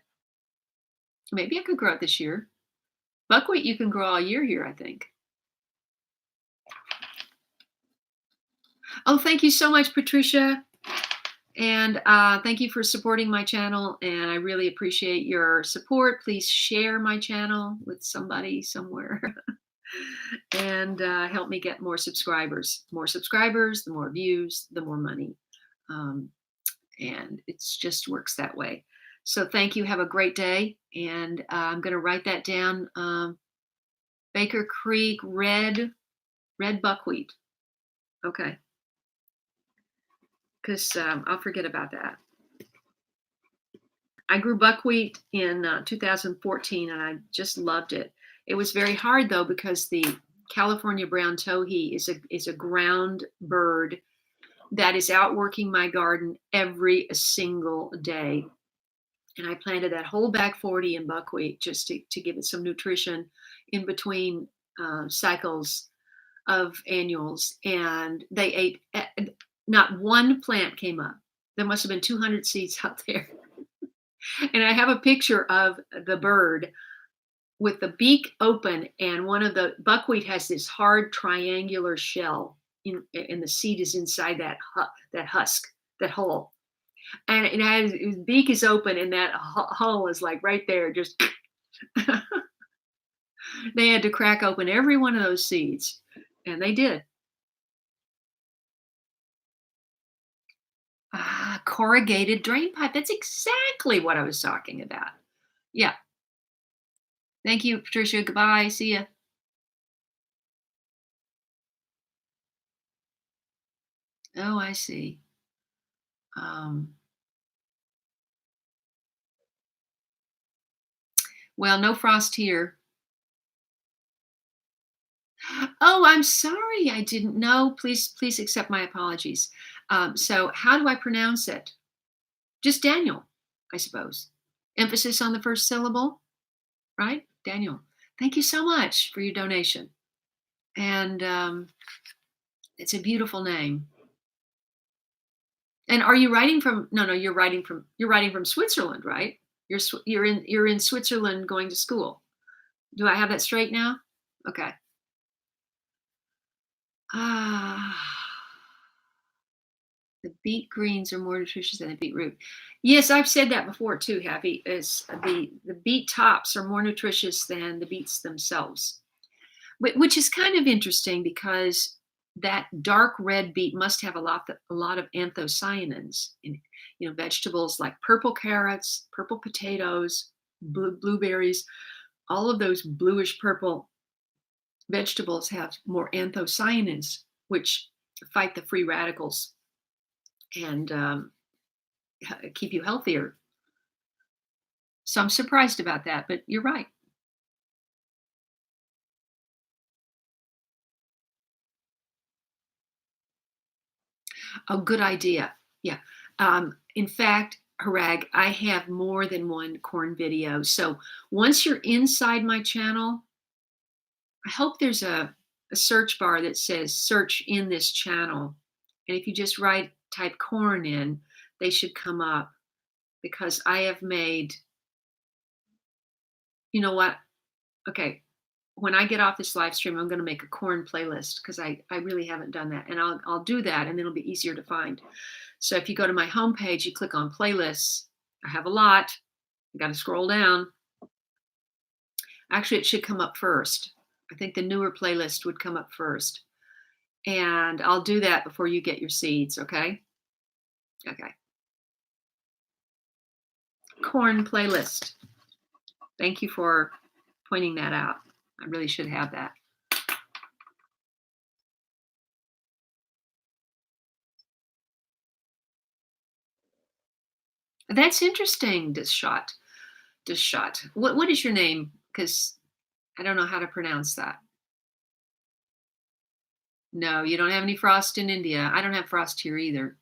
Speaker 1: maybe I could grow it this year. Buckwheat you can grow all year here, I think. Oh, thank you so much, Patricia. And thank you for supporting my channel. And I really appreciate your support. Please share my channel with somebody somewhere and help me get more subscribers. More subscribers, the more views, the more money. Um, and it just works that way. So thank you. Have a great day. And I'm going to write that down. Baker Creek red buckwheat. Okay. Because I'll forget about that. I grew buckwheat in 2014 and I just loved it. It was very hard though because the California brown towhee is a ground bird that is out working my garden every single day. And I planted that whole back 40 in buckwheat just to give it some nutrition in between cycles of annuals. And they ate, not one plant came up. There must have been 200 seeds out there. And I have a picture of the bird with the beak open, and one of the buckwheat has this hard triangular shell, and the seed is inside that husk, that hole, and it has his beak is open, and that hole is like right there. Just they had to crack open every one of those seeds, and they did. Ah, corrugated drain pipe. That's exactly what I was talking about. Yeah. Thank you, Patricia. Goodbye. See ya. Oh, I see. Um, well, no frost here. Oh, I'm sorry. I didn't know. Please accept my apologies. So, how do I pronounce it? Just Daniel, I suppose. Emphasis on the first syllable, right? Daniel. Thank you so much for your donation. And It's a beautiful name. And are you writing from no, you're writing from Switzerland, right? You're in Switzerland going to school. Do I have that straight now? Okay. Ah, the beet greens are more nutritious than the beetroot. Yes, I've said that before too, Happy. Is the beet tops are more nutritious than the beets themselves. Which is kind of interesting because that dark red beet must have a lot of anthocyanins in, vegetables like purple carrots, purple potatoes, blueberries. All of those bluish purple vegetables have more anthocyanins, which fight the free radicals and keep you healthier. So I'm surprised about that, but you're right. Oh, good idea. Yeah. In fact, Harag, I have more than one corn video. So once you're inside my channel, I hope there's a search bar that says search in this channel. And if you just type corn in, they should come up because I have made, you know what? Okay. When I get off this live stream, I'm going to make a corn playlist because I really haven't done that. And I'll do that and it'll be easier to find. So if you go to my homepage, you click on playlists. I have a lot. You got to scroll down. Actually, it should come up first. I think the newer playlist would come up first. And I'll do that before you get your seeds, okay? Okay. Corn playlist. Thank you for pointing that out. I really should have that. That's interesting, Dishshot. Dishshot. What is your name? Because I don't know how to pronounce that. No, you don't have any frost in India. I don't have frost here either.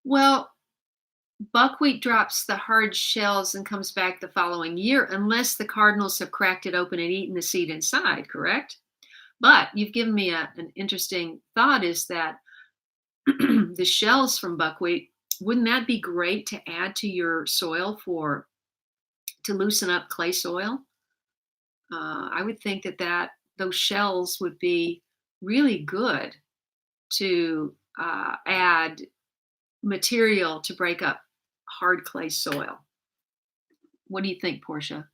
Speaker 1: Well, buckwheat drops the hard shells and comes back the following year unless the cardinals have cracked it open and eaten the seed inside, correct? But you've given me an interesting thought is that the shells from buckwheat, wouldn't that be great to add to your soil to loosen up clay soil? I would think that those shells would be really good to add material to break up hard clay soil. What do you think, Portia?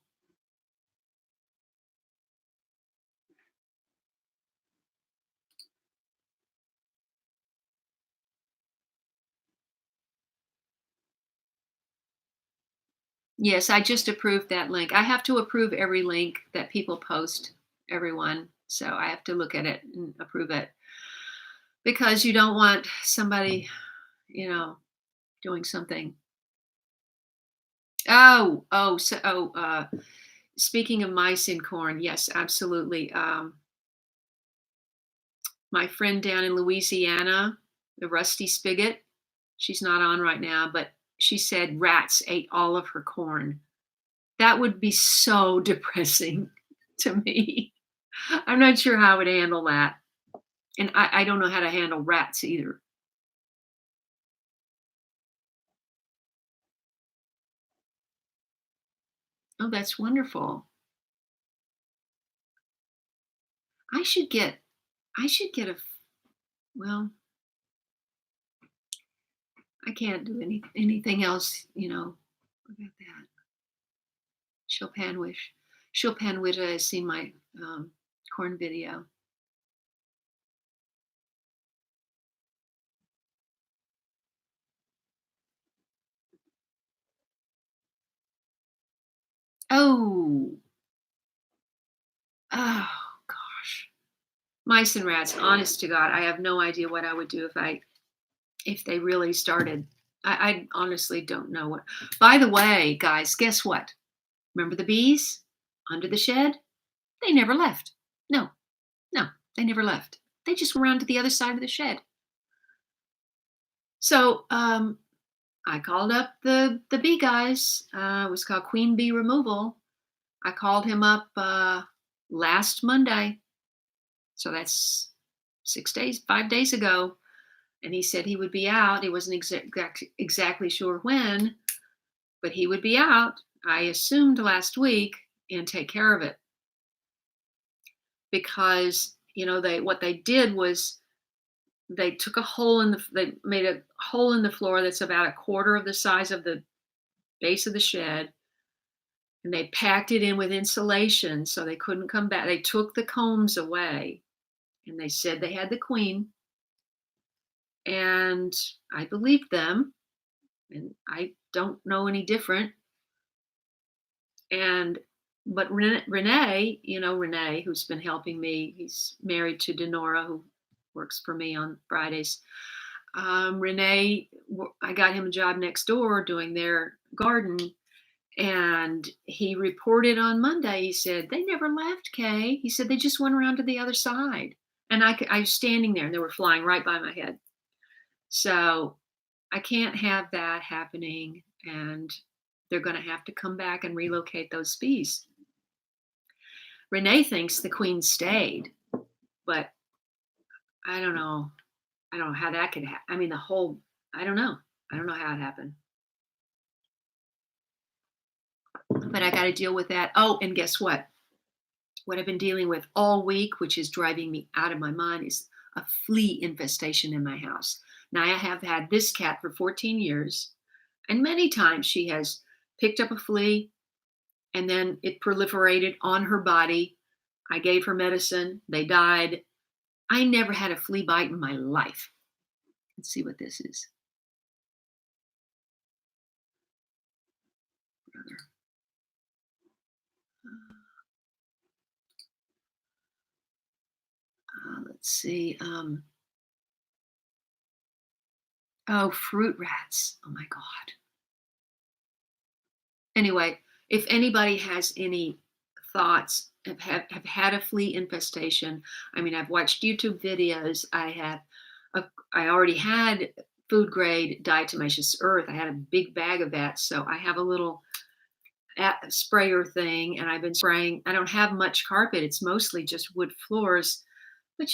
Speaker 1: Yes, I just approved that link. I have to approve every link that people post, everyone. So I have to look at it and approve it because you don't want somebody, you know, doing something. Speaking of mice in corn, yes, absolutely. My friend down in Louisiana, the Rusty Spigot, she's not on right now, but she said rats ate all of her corn. That would be so depressing to me. I'm not sure how I would handle that. And I don't know how to handle rats either. Oh, that's wonderful. I should get I should get a well, I can't do anything else, Look at that. Chopin Wish. Chopin Wish has seen my corn video. Oh, oh gosh. Mice and rats, honest to God, I have no idea what I would do if they really started. I honestly don't know what. By the way, guys, guess what? Remember the bees under the shed? They never left. No, no, they never left. They just went around to the other side of the shed. So I called up the bee guys. It was called Queen Bee Removal. I called him up last Monday. So that's 6 days, 5 days ago. And he said he would be out. He wasn't exactly sure when, but he would be out. I assumed last week and take care of it because they what they did was they took a hole in they made a hole in the floor that's about a quarter of the size of the base of the shed, and they packed it in with insulation so they couldn't come back. They took the combs away and they said they had the queen, and I believed them, and I don't know any different. And but Renee, Renee, who's been helping me, he's married to Denora, who works for me on Fridays. Renee, I got him a job next door doing their garden, and he reported on Monday. He said they never left, Kay. He said they just went around to the other side, and I was standing there, and they were flying right by my head. So I can't have that happening, and they're going to have to come back and relocate those bees. Renee thinks the queen stayed, but I don't know. I don't know how that could happen. I mean, I don't know. I don't know how it happened. But I got to deal with that. Oh, and guess what? What I've been dealing with all week, which is driving me out of my mind, is a flea infestation in my house. Now, I have had this cat for 14 years, and many times she has picked up a flea and then it proliferated on her body. I gave her medicine, they died. I never had a flea bite in my life. Let's see what this is. Let's see. Oh, fruit rats. Oh my God. Anyway, if anybody has any thoughts, have had a flea infestation, I mean, I've watched YouTube videos. I already had food grade diatomaceous earth. I had a big bag of that, so I have a little sprayer thing, and I've been spraying. I don't have much carpet. It's mostly just wood floors. But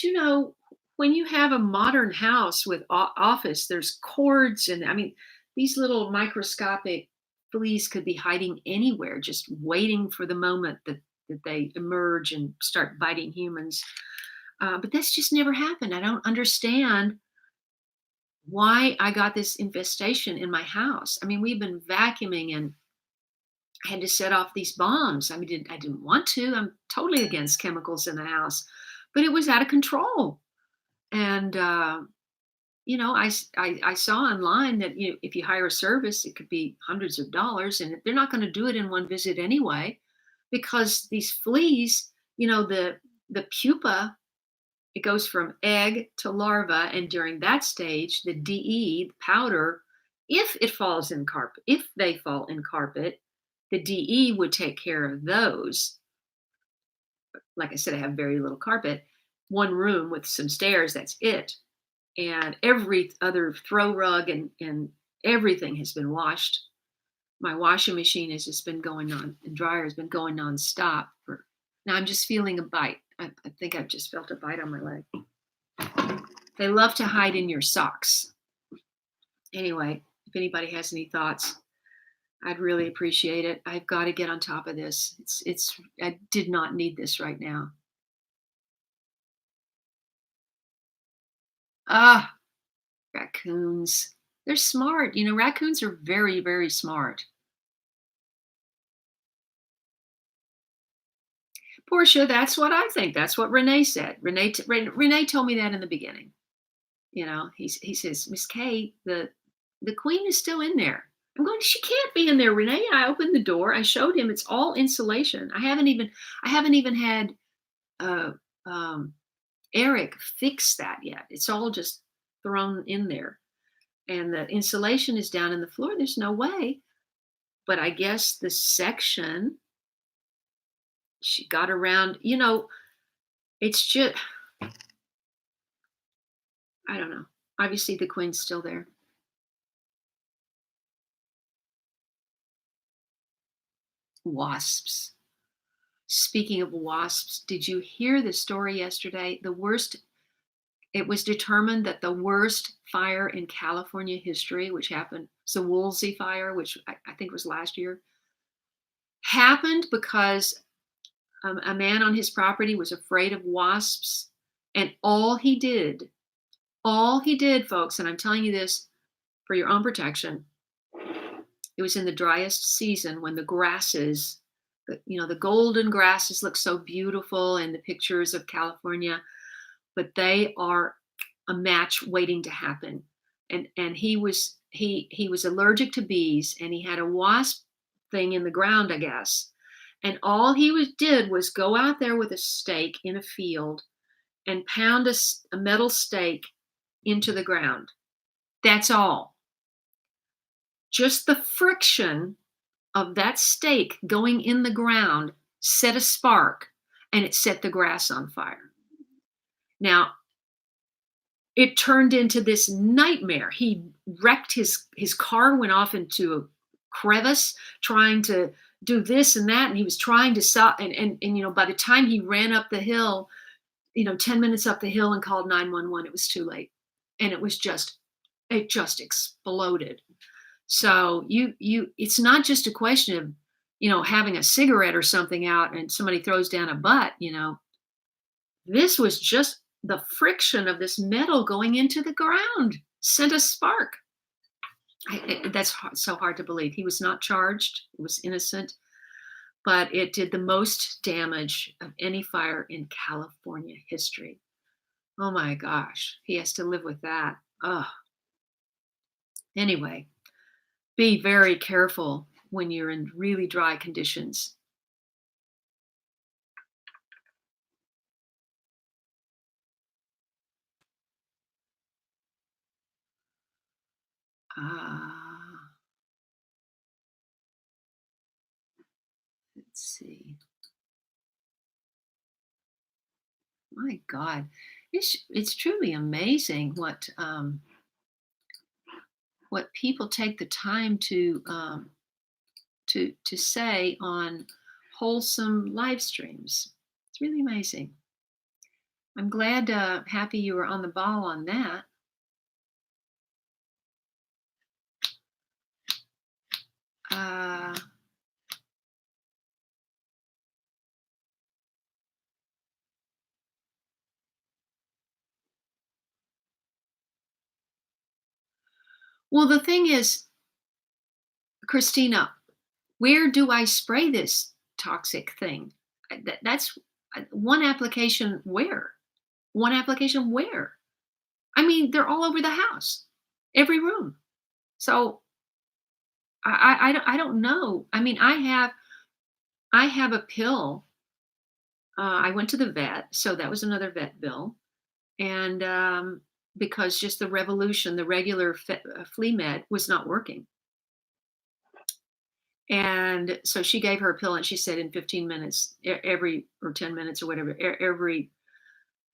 Speaker 1: when you have a modern house with office, there's cords, and I mean, these little microscopic fleas could be hiding anywhere, just waiting for the moment that they emerge and start biting humans. But that's just never happened. I don't understand why I got this infestation in my house. I mean, we've been vacuuming, and I had to set off these bombs. I mean, I didn't want to. I'm totally against chemicals in the house, but it was out of control. And I saw online that if you hire a service, it could be hundreds of dollars, and they're not going to do it in one visit anyway, because these fleas, the pupa, it goes from egg to larva, and during that stage, the DE, the powder, if they fall in carpet, the DE would take care of those. Like I said, I have very little carpet, one room with some stairs, that's it. And every other throw rug and everything has been washed. My washing machine has just been going on, and dryer has been going nonstop. Now I'm just feeling a bite. I think I've just felt a bite on my leg. They love to hide in your socks. Anyway, if anybody has any thoughts, I'd really appreciate it. I've got to get on top of this. I did not need this right now. Ah, raccoons. They're smart. Raccoons are very, very smart. Portia, that's what I think. That's what Renee said. Renee told me that in the beginning. He says, Miss Kaye, the queen is still in there. I'm going, she can't be in there, Renee. I opened the door. I showed him it's all insulation. I haven't even had uh, um, Eric fix that yet. It's all just thrown in there. And the insulation is down in the floor. There's no way. But I guess the section she got around, it's just, I don't know. Obviously, the queen's still there. Wasps. Speaking of wasps, did you hear the story yesterday? It was determined that the worst fire in California history, which happened, it's the Woolsey fire, which I think was last year, happened because a man on his property was afraid of wasps. And all he did, folks, and I'm telling you this for your own protection, it was in the driest season when the grasses, the golden grasses look so beautiful in the pictures of California, but they are a match waiting to happen. And he was allergic to bees, and he had a wasp thing in the ground, I guess. And all did was go out there with a stake in a field and pound a metal stake into the ground. That's all. Just the friction of that stake going in the ground set a spark, and it set the grass on fire. Now, it turned into this nightmare. He wrecked his car, went off into a crevice trying to do this and that, and he was trying to stop. And by the time he ran up the hill, 10 minutes up the hill and called 911, it was too late, and it just exploded. So it's not just a question of having a cigarette or something out and somebody throws down a butt. This was just the friction of this metal going into the ground sent a spark. That's so hard to believe. He was not charged. It was innocent, but it did the most damage of any fire in California history. Oh my gosh, he has to live with that. Ugh. Anyway, be very careful when you're in really dry conditions. Let's see. My God, it's truly amazing what people take the time to say on wholesome live streams. It's really amazing. I'm glad, happy you were on the ball on that. Well, the thing is, Christina, where do I spray this toxic thing? That's one application where? One application where? I mean, they're all over the house, every room. So I don't know. I mean, I have a pill. I went to the vet, so that was another vet bill, and because just the Revolution, the regular flea med, was not working. And so she gave her a pill, and she said in 15 minutes, or 10 minutes or whatever, every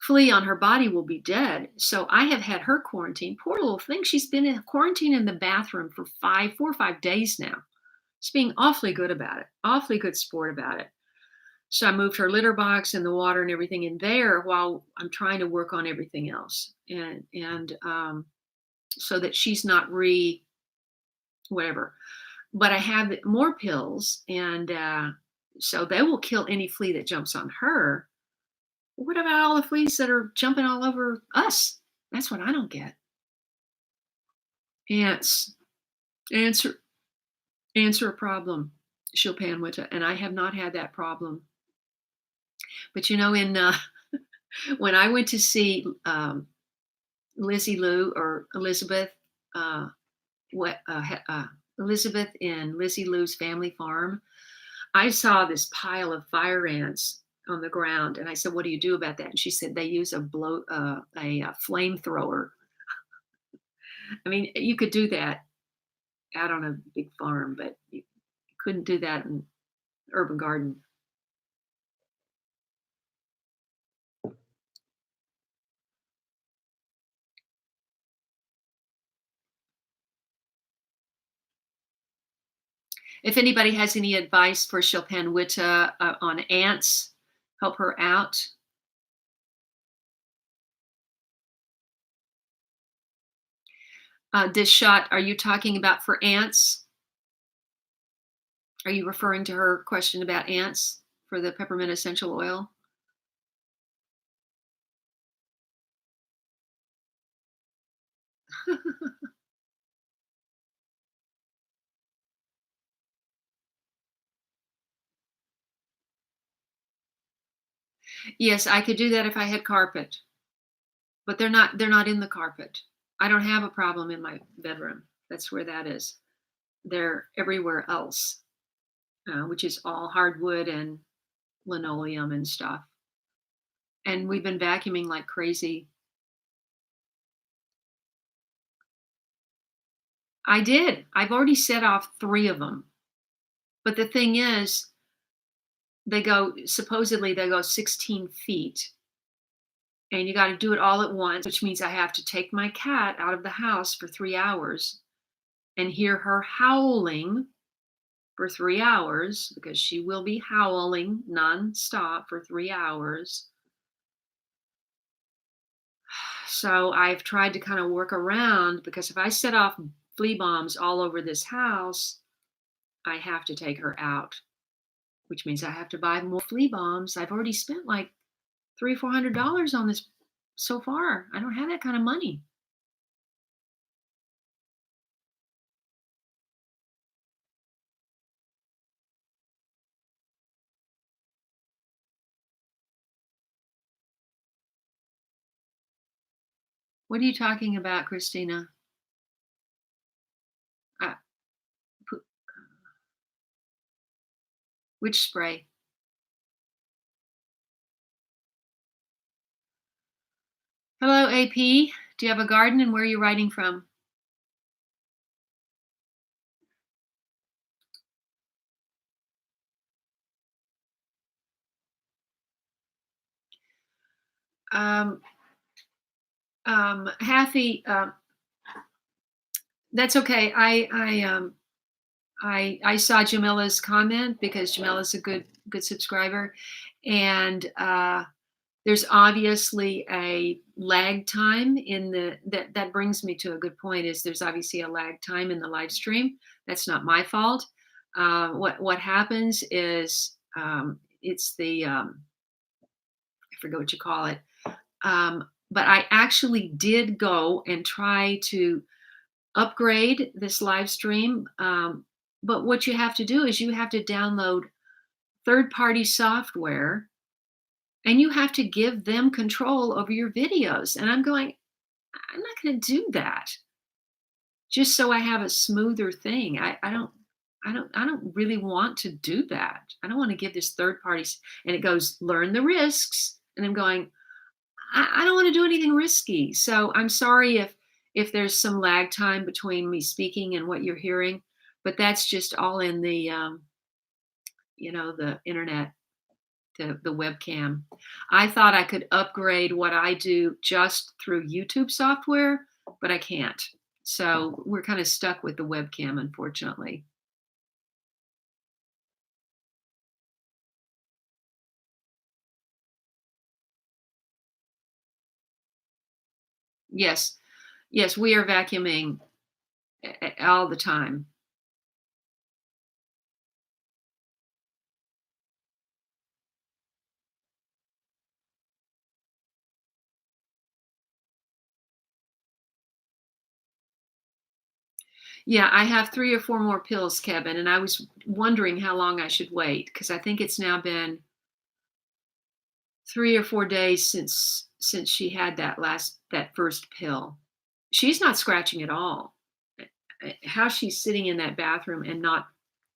Speaker 1: flea on her body will be dead. So I have had her quarantine. Poor little thing. She's been in quarantine in the bathroom for 4 or 5 days now. She's being awfully good about it, awfully good sport about it. So I moved her litter box and the water and everything in there while I'm trying to work on everything else. And so that she's not whatever. But I have more pills, and so they will kill any flea that jumps on her. What about all the fleas that are jumping all over us? That's what I don't get. Ants. Answer a problem, Chopin, and I have not had that problem. But in when I went to see Lizzie Lou or Elizabeth, Elizabeth in Lizzie Lou's family farm, I saw this pile of fire ants on the ground, and I said, "What do you do about that?" And she said they use a flamethrower. I mean, you could do that out on a big farm, but you couldn't do that in urban garden. If anybody has any advice for Chopin Witta on ants, help her out. This shot, are you talking about for ants? Are you referring to her question about ants for the peppermint essential oil? Yes, I could do that if I had carpet, but they're not in the carpet. I don't have a problem in my bedroom. That's where that is. They're everywhere else, which is all hardwood and linoleum and stuff. And we've been vacuuming like crazy. I did. I've already set off 3 of them. But the thing is, supposedly they go 16 feet, and you got to do it all at once, which means I have to take my cat out of the house for 3 hours and hear her howling for 3 hours because she will be howling nonstop for 3 hours. So I've tried to kind of work around because if I set off flea bombs all over this house, I have to take her out, which means I have to buy more flea bombs. I've already spent like $300-400 on this so far. I don't have that kind of money. What are you talking about, Christina? Uh, pu- which spray? Hello, AP. Do you have a garden and where are you writing from? Um, Hathy, that's okay. I saw Jamila's comment because Jamila's a good subscriber, and there's obviously a lag time in that brings me to a good point. Is there's obviously a lag time in the live stream. That's not my fault. What happens is it's the I forget what you call it. But I actually did go and try to upgrade this live stream. But what you have to do is you have to download third party software and you have to give them control over your videos. And I'm going, I'm not going to do that just so I have a smoother thing. I don't really want to do that. I don't want to give this third party and it goes learn the risks. And I'm going, I don't want to do anything risky. So I'm sorry if there's some lag time between me speaking and what you're hearing, but that's just all in the the internet, the webcam. I thought I could upgrade what I do just through YouTube software, but I can't. So we're kind of stuck with the webcam, unfortunately. Yes, yes, we are vacuuming all the time. Yeah, I have 3 or 4 more pills, Kevin, and I was wondering how long I should wait because I think it's now been 3 or 4 days since she had that first pill. She's not scratching at all. How she's sitting in that bathroom and not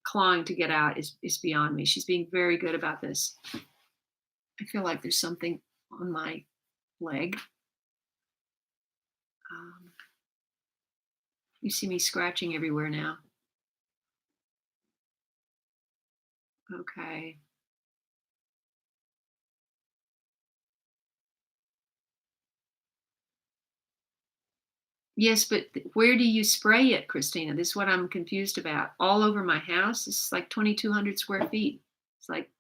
Speaker 1: clawing to get out is beyond me. She's being very good about this. I feel like there's something on my leg. Um, you see me scratching everywhere now. Okay. Yes, but where do you spray it, Christina? This is what I'm confused about. All over my house? It's like 2,200 square feet. It's like,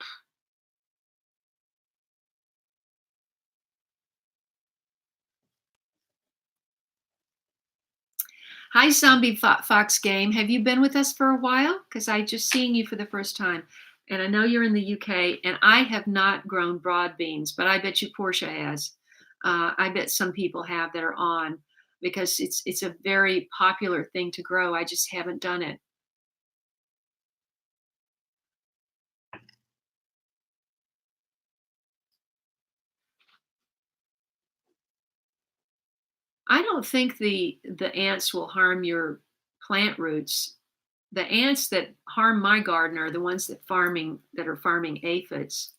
Speaker 1: hi, Zombie Fox Game. Have you been with us for a while? Because I just seeing you for the first time. And I know you're in the UK, and I have not grown broad beans, but I bet you Portia has. I bet some people have that are on because it's a very popular thing to grow. I just haven't done it. I don't think the ants will harm your plant roots. The ants that harm my garden are the ones that are farming aphids.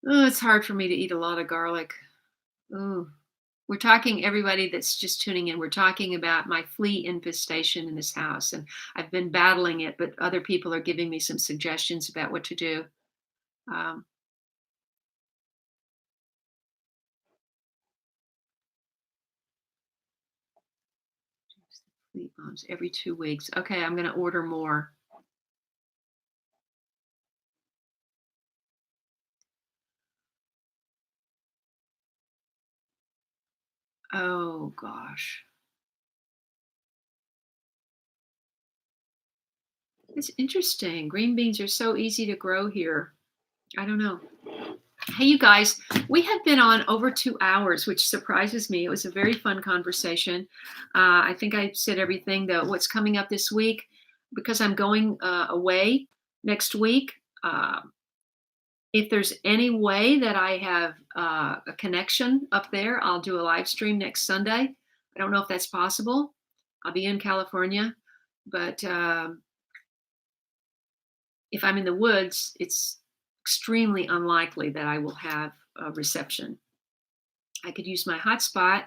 Speaker 1: Oh, it's hard for me to eat a lot of garlic. Ooh. We're talking everybody that's just tuning in. We're talking about my flea infestation in this house, and I've been battling it, but other people are giving me some suggestions about what to do. Um, flea bombs every 2 weeks. Okay, I'm going to order more. Oh gosh, it's interesting. Green beans are so easy to grow here. I don't know. Hey, you guys, we have been on over 2 hours, which surprises me. It was a very fun conversation. I think I said everything that what's coming up this week because I'm going away next week. Uh, if there's any way that I have a connection up there, I'll do a live stream next Sunday. I don't know if that's possible. I'll be in California, but if I'm in the woods, it's extremely unlikely that I will have a reception. I could use my hotspot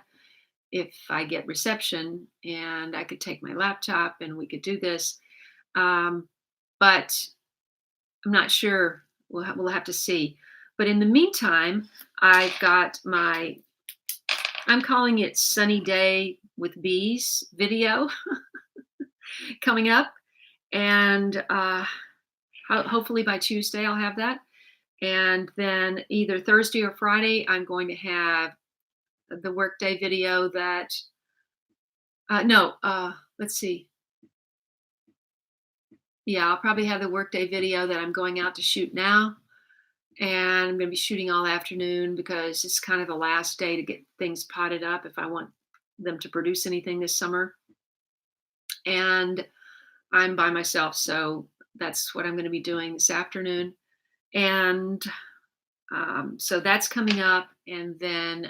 Speaker 1: if I get reception, and I could take my laptop and we could do this. Um, but I'm not sure. We'll have to see. But in the meantime, I've got I'm calling it Sunny Day with Bees video coming up. And hopefully by Tuesday, I'll have that. And then either Thursday or Friday, I'm going to have the workday video that, no, let's see. Yeah, I'll probably have the workday video that I'm going out to shoot now. And I'm going to be shooting all afternoon because it's kind of the last day to get things potted up if I want them to produce anything this summer. And I'm by myself, so that's what I'm going to be doing this afternoon. And so that's coming up. And then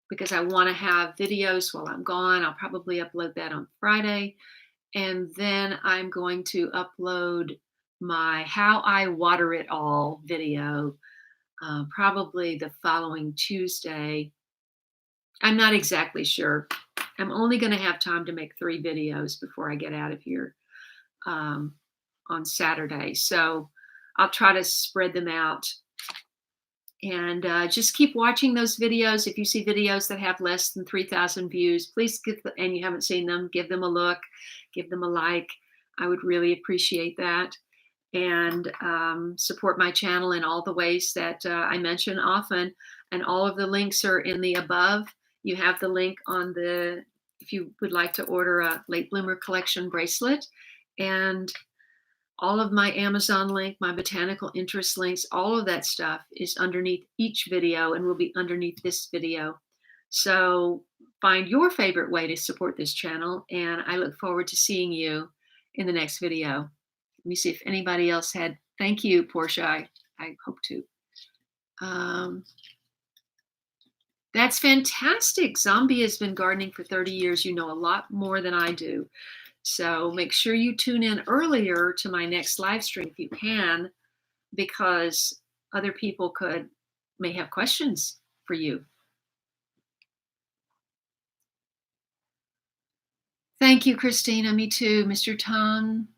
Speaker 1: because I want to have videos while I'm gone, I'll probably upload that on Friday. And then I'm going to upload my How I Water It All video probably the following Tuesday. I'm not exactly sure. I'm only going to have time to make 3 videos before I get out of here um, on Saturday. So I'll try to spread them out and just keep watching those videos. If you see videos that have less than 3,000 views, please and you haven't seen them, give them a look, give them a like. I would really appreciate that. And support my channel in all the ways that I mention often. And all of the links are in the above. You have the link on if you would like to order a late bloomer collection bracelet. And all of my Amazon link, my botanical interest links, all of that stuff is underneath each video and will be underneath this video. So find your favorite way to support this channel. And I look forward to seeing you in the next video. Let me see if anybody else had. Thank you, Portia. I hope to. That's fantastic. Zombie has been gardening for 30 years. You know a lot more than I do. So make sure you tune in earlier to my next live stream if you can, because other people may have questions for you. Thank you, Christina. Me too. Mr. Tom.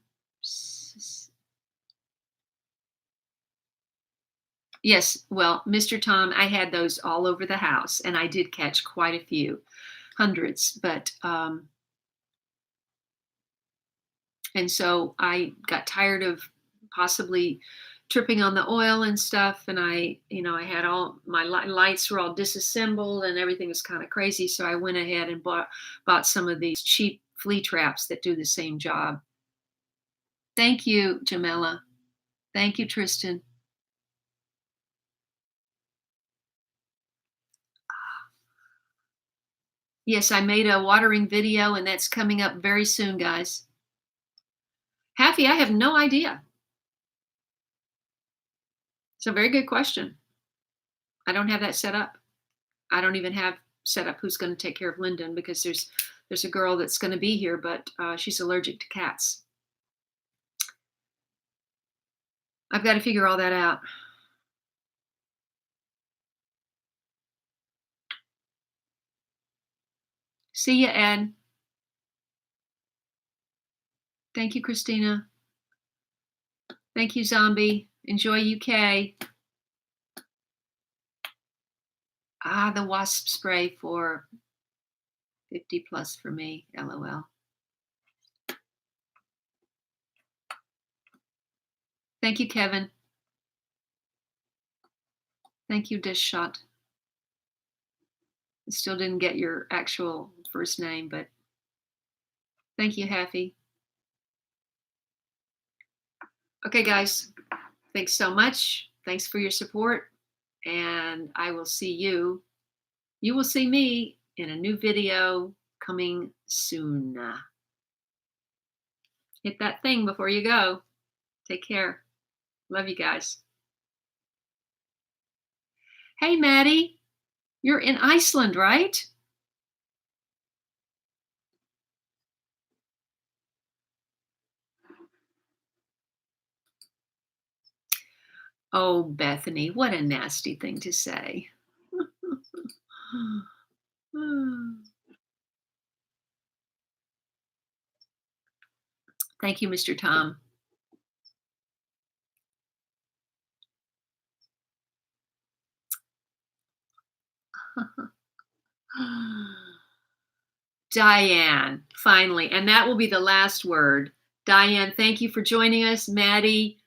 Speaker 1: Yes, well, Mr. Tom, I had those all over the house, and I did catch quite a few, hundreds, but and so I got tired of possibly tripping on the oil and stuff, and I had all my lights were all disassembled and everything was kind of crazy, so I went ahead and bought some of these cheap flea traps that do the same job. Thank you, Jamila. Thank you, Tristan. Yes, I made a watering video, and that's coming up very soon, guys. Happy, I have no idea. It's a very good question. I don't have that set up. I don't even have set up who's going to take care of Lyndon because there's a girl that's going to be here, but she's allergic to cats. I've got to figure all that out. See ya, Ed. Thank you, Christina. Thank you, Zombie. Enjoy UK. The wasp spray for 50 plus for me. LOL. Thank you, Kevin. Thank you, Dish Shot. I still didn't get your actual first name, but thank you, Happy. Okay, guys. Thanks so much. Thanks for your support. And I will see you. You will see me in a new video coming soon. Hit that thing before you go. Take care. Love you guys. Hey, Maddie. You're in Iceland, right? Oh, Bethany, what a nasty thing to say. Thank you, Mr. Tom. Diane, finally, and that will be the last word. Diane, thank you for joining us. Maddie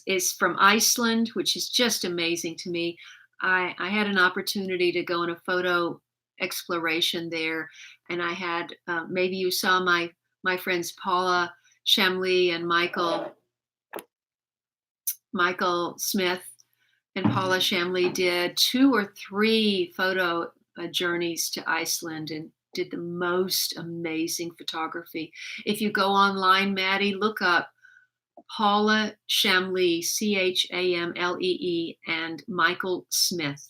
Speaker 1: is from Iceland, which is just amazing to me. I had an opportunity to go on a photo exploration there, and I had maybe you saw my friends Paula Shamley and Michael Smith and Paula Shamley did 2 or 3 photo journeys to Iceland and did the most amazing photography. If you go online, Maddie, look up Paula Shamlee, Chamlee, and Michael Smith.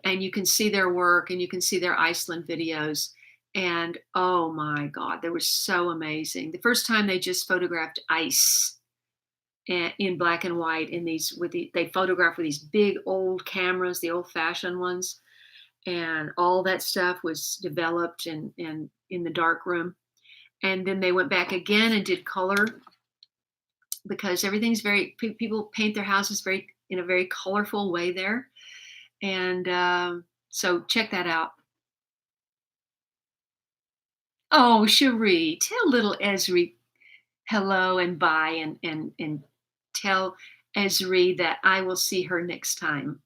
Speaker 1: And you can see their work and you can see their Iceland videos. And oh my God, they were so amazing. The first time they just photographed ice in black and white in these they photographed with these big old cameras, the old-fashioned ones, and all that stuff was developed in the dark room. And then they went back again and did color because everything's people paint their houses in a very colorful way there. And so check that out. Oh, Cherie, tell little Esri hello and bye, and tell Esri that I will see her next time.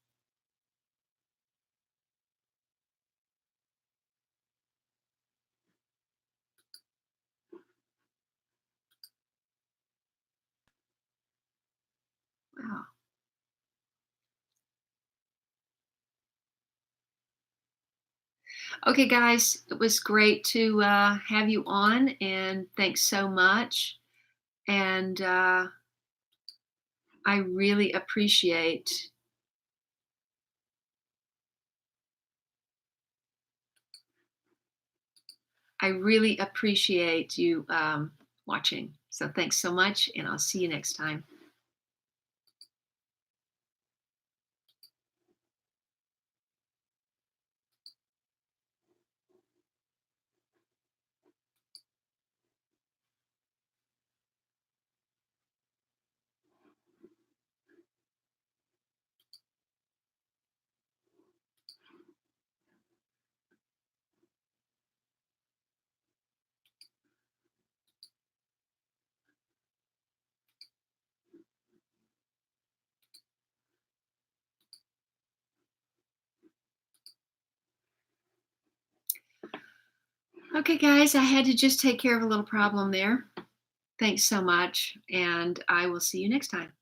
Speaker 1: Wow. Okay, guys, it was great to have you on, and thanks so much. And I really appreciate you watching. So thanks so much, and I'll see you next time. Okay, guys, I had to just take care of a little problem there. Thanks so much, and I will see you next time.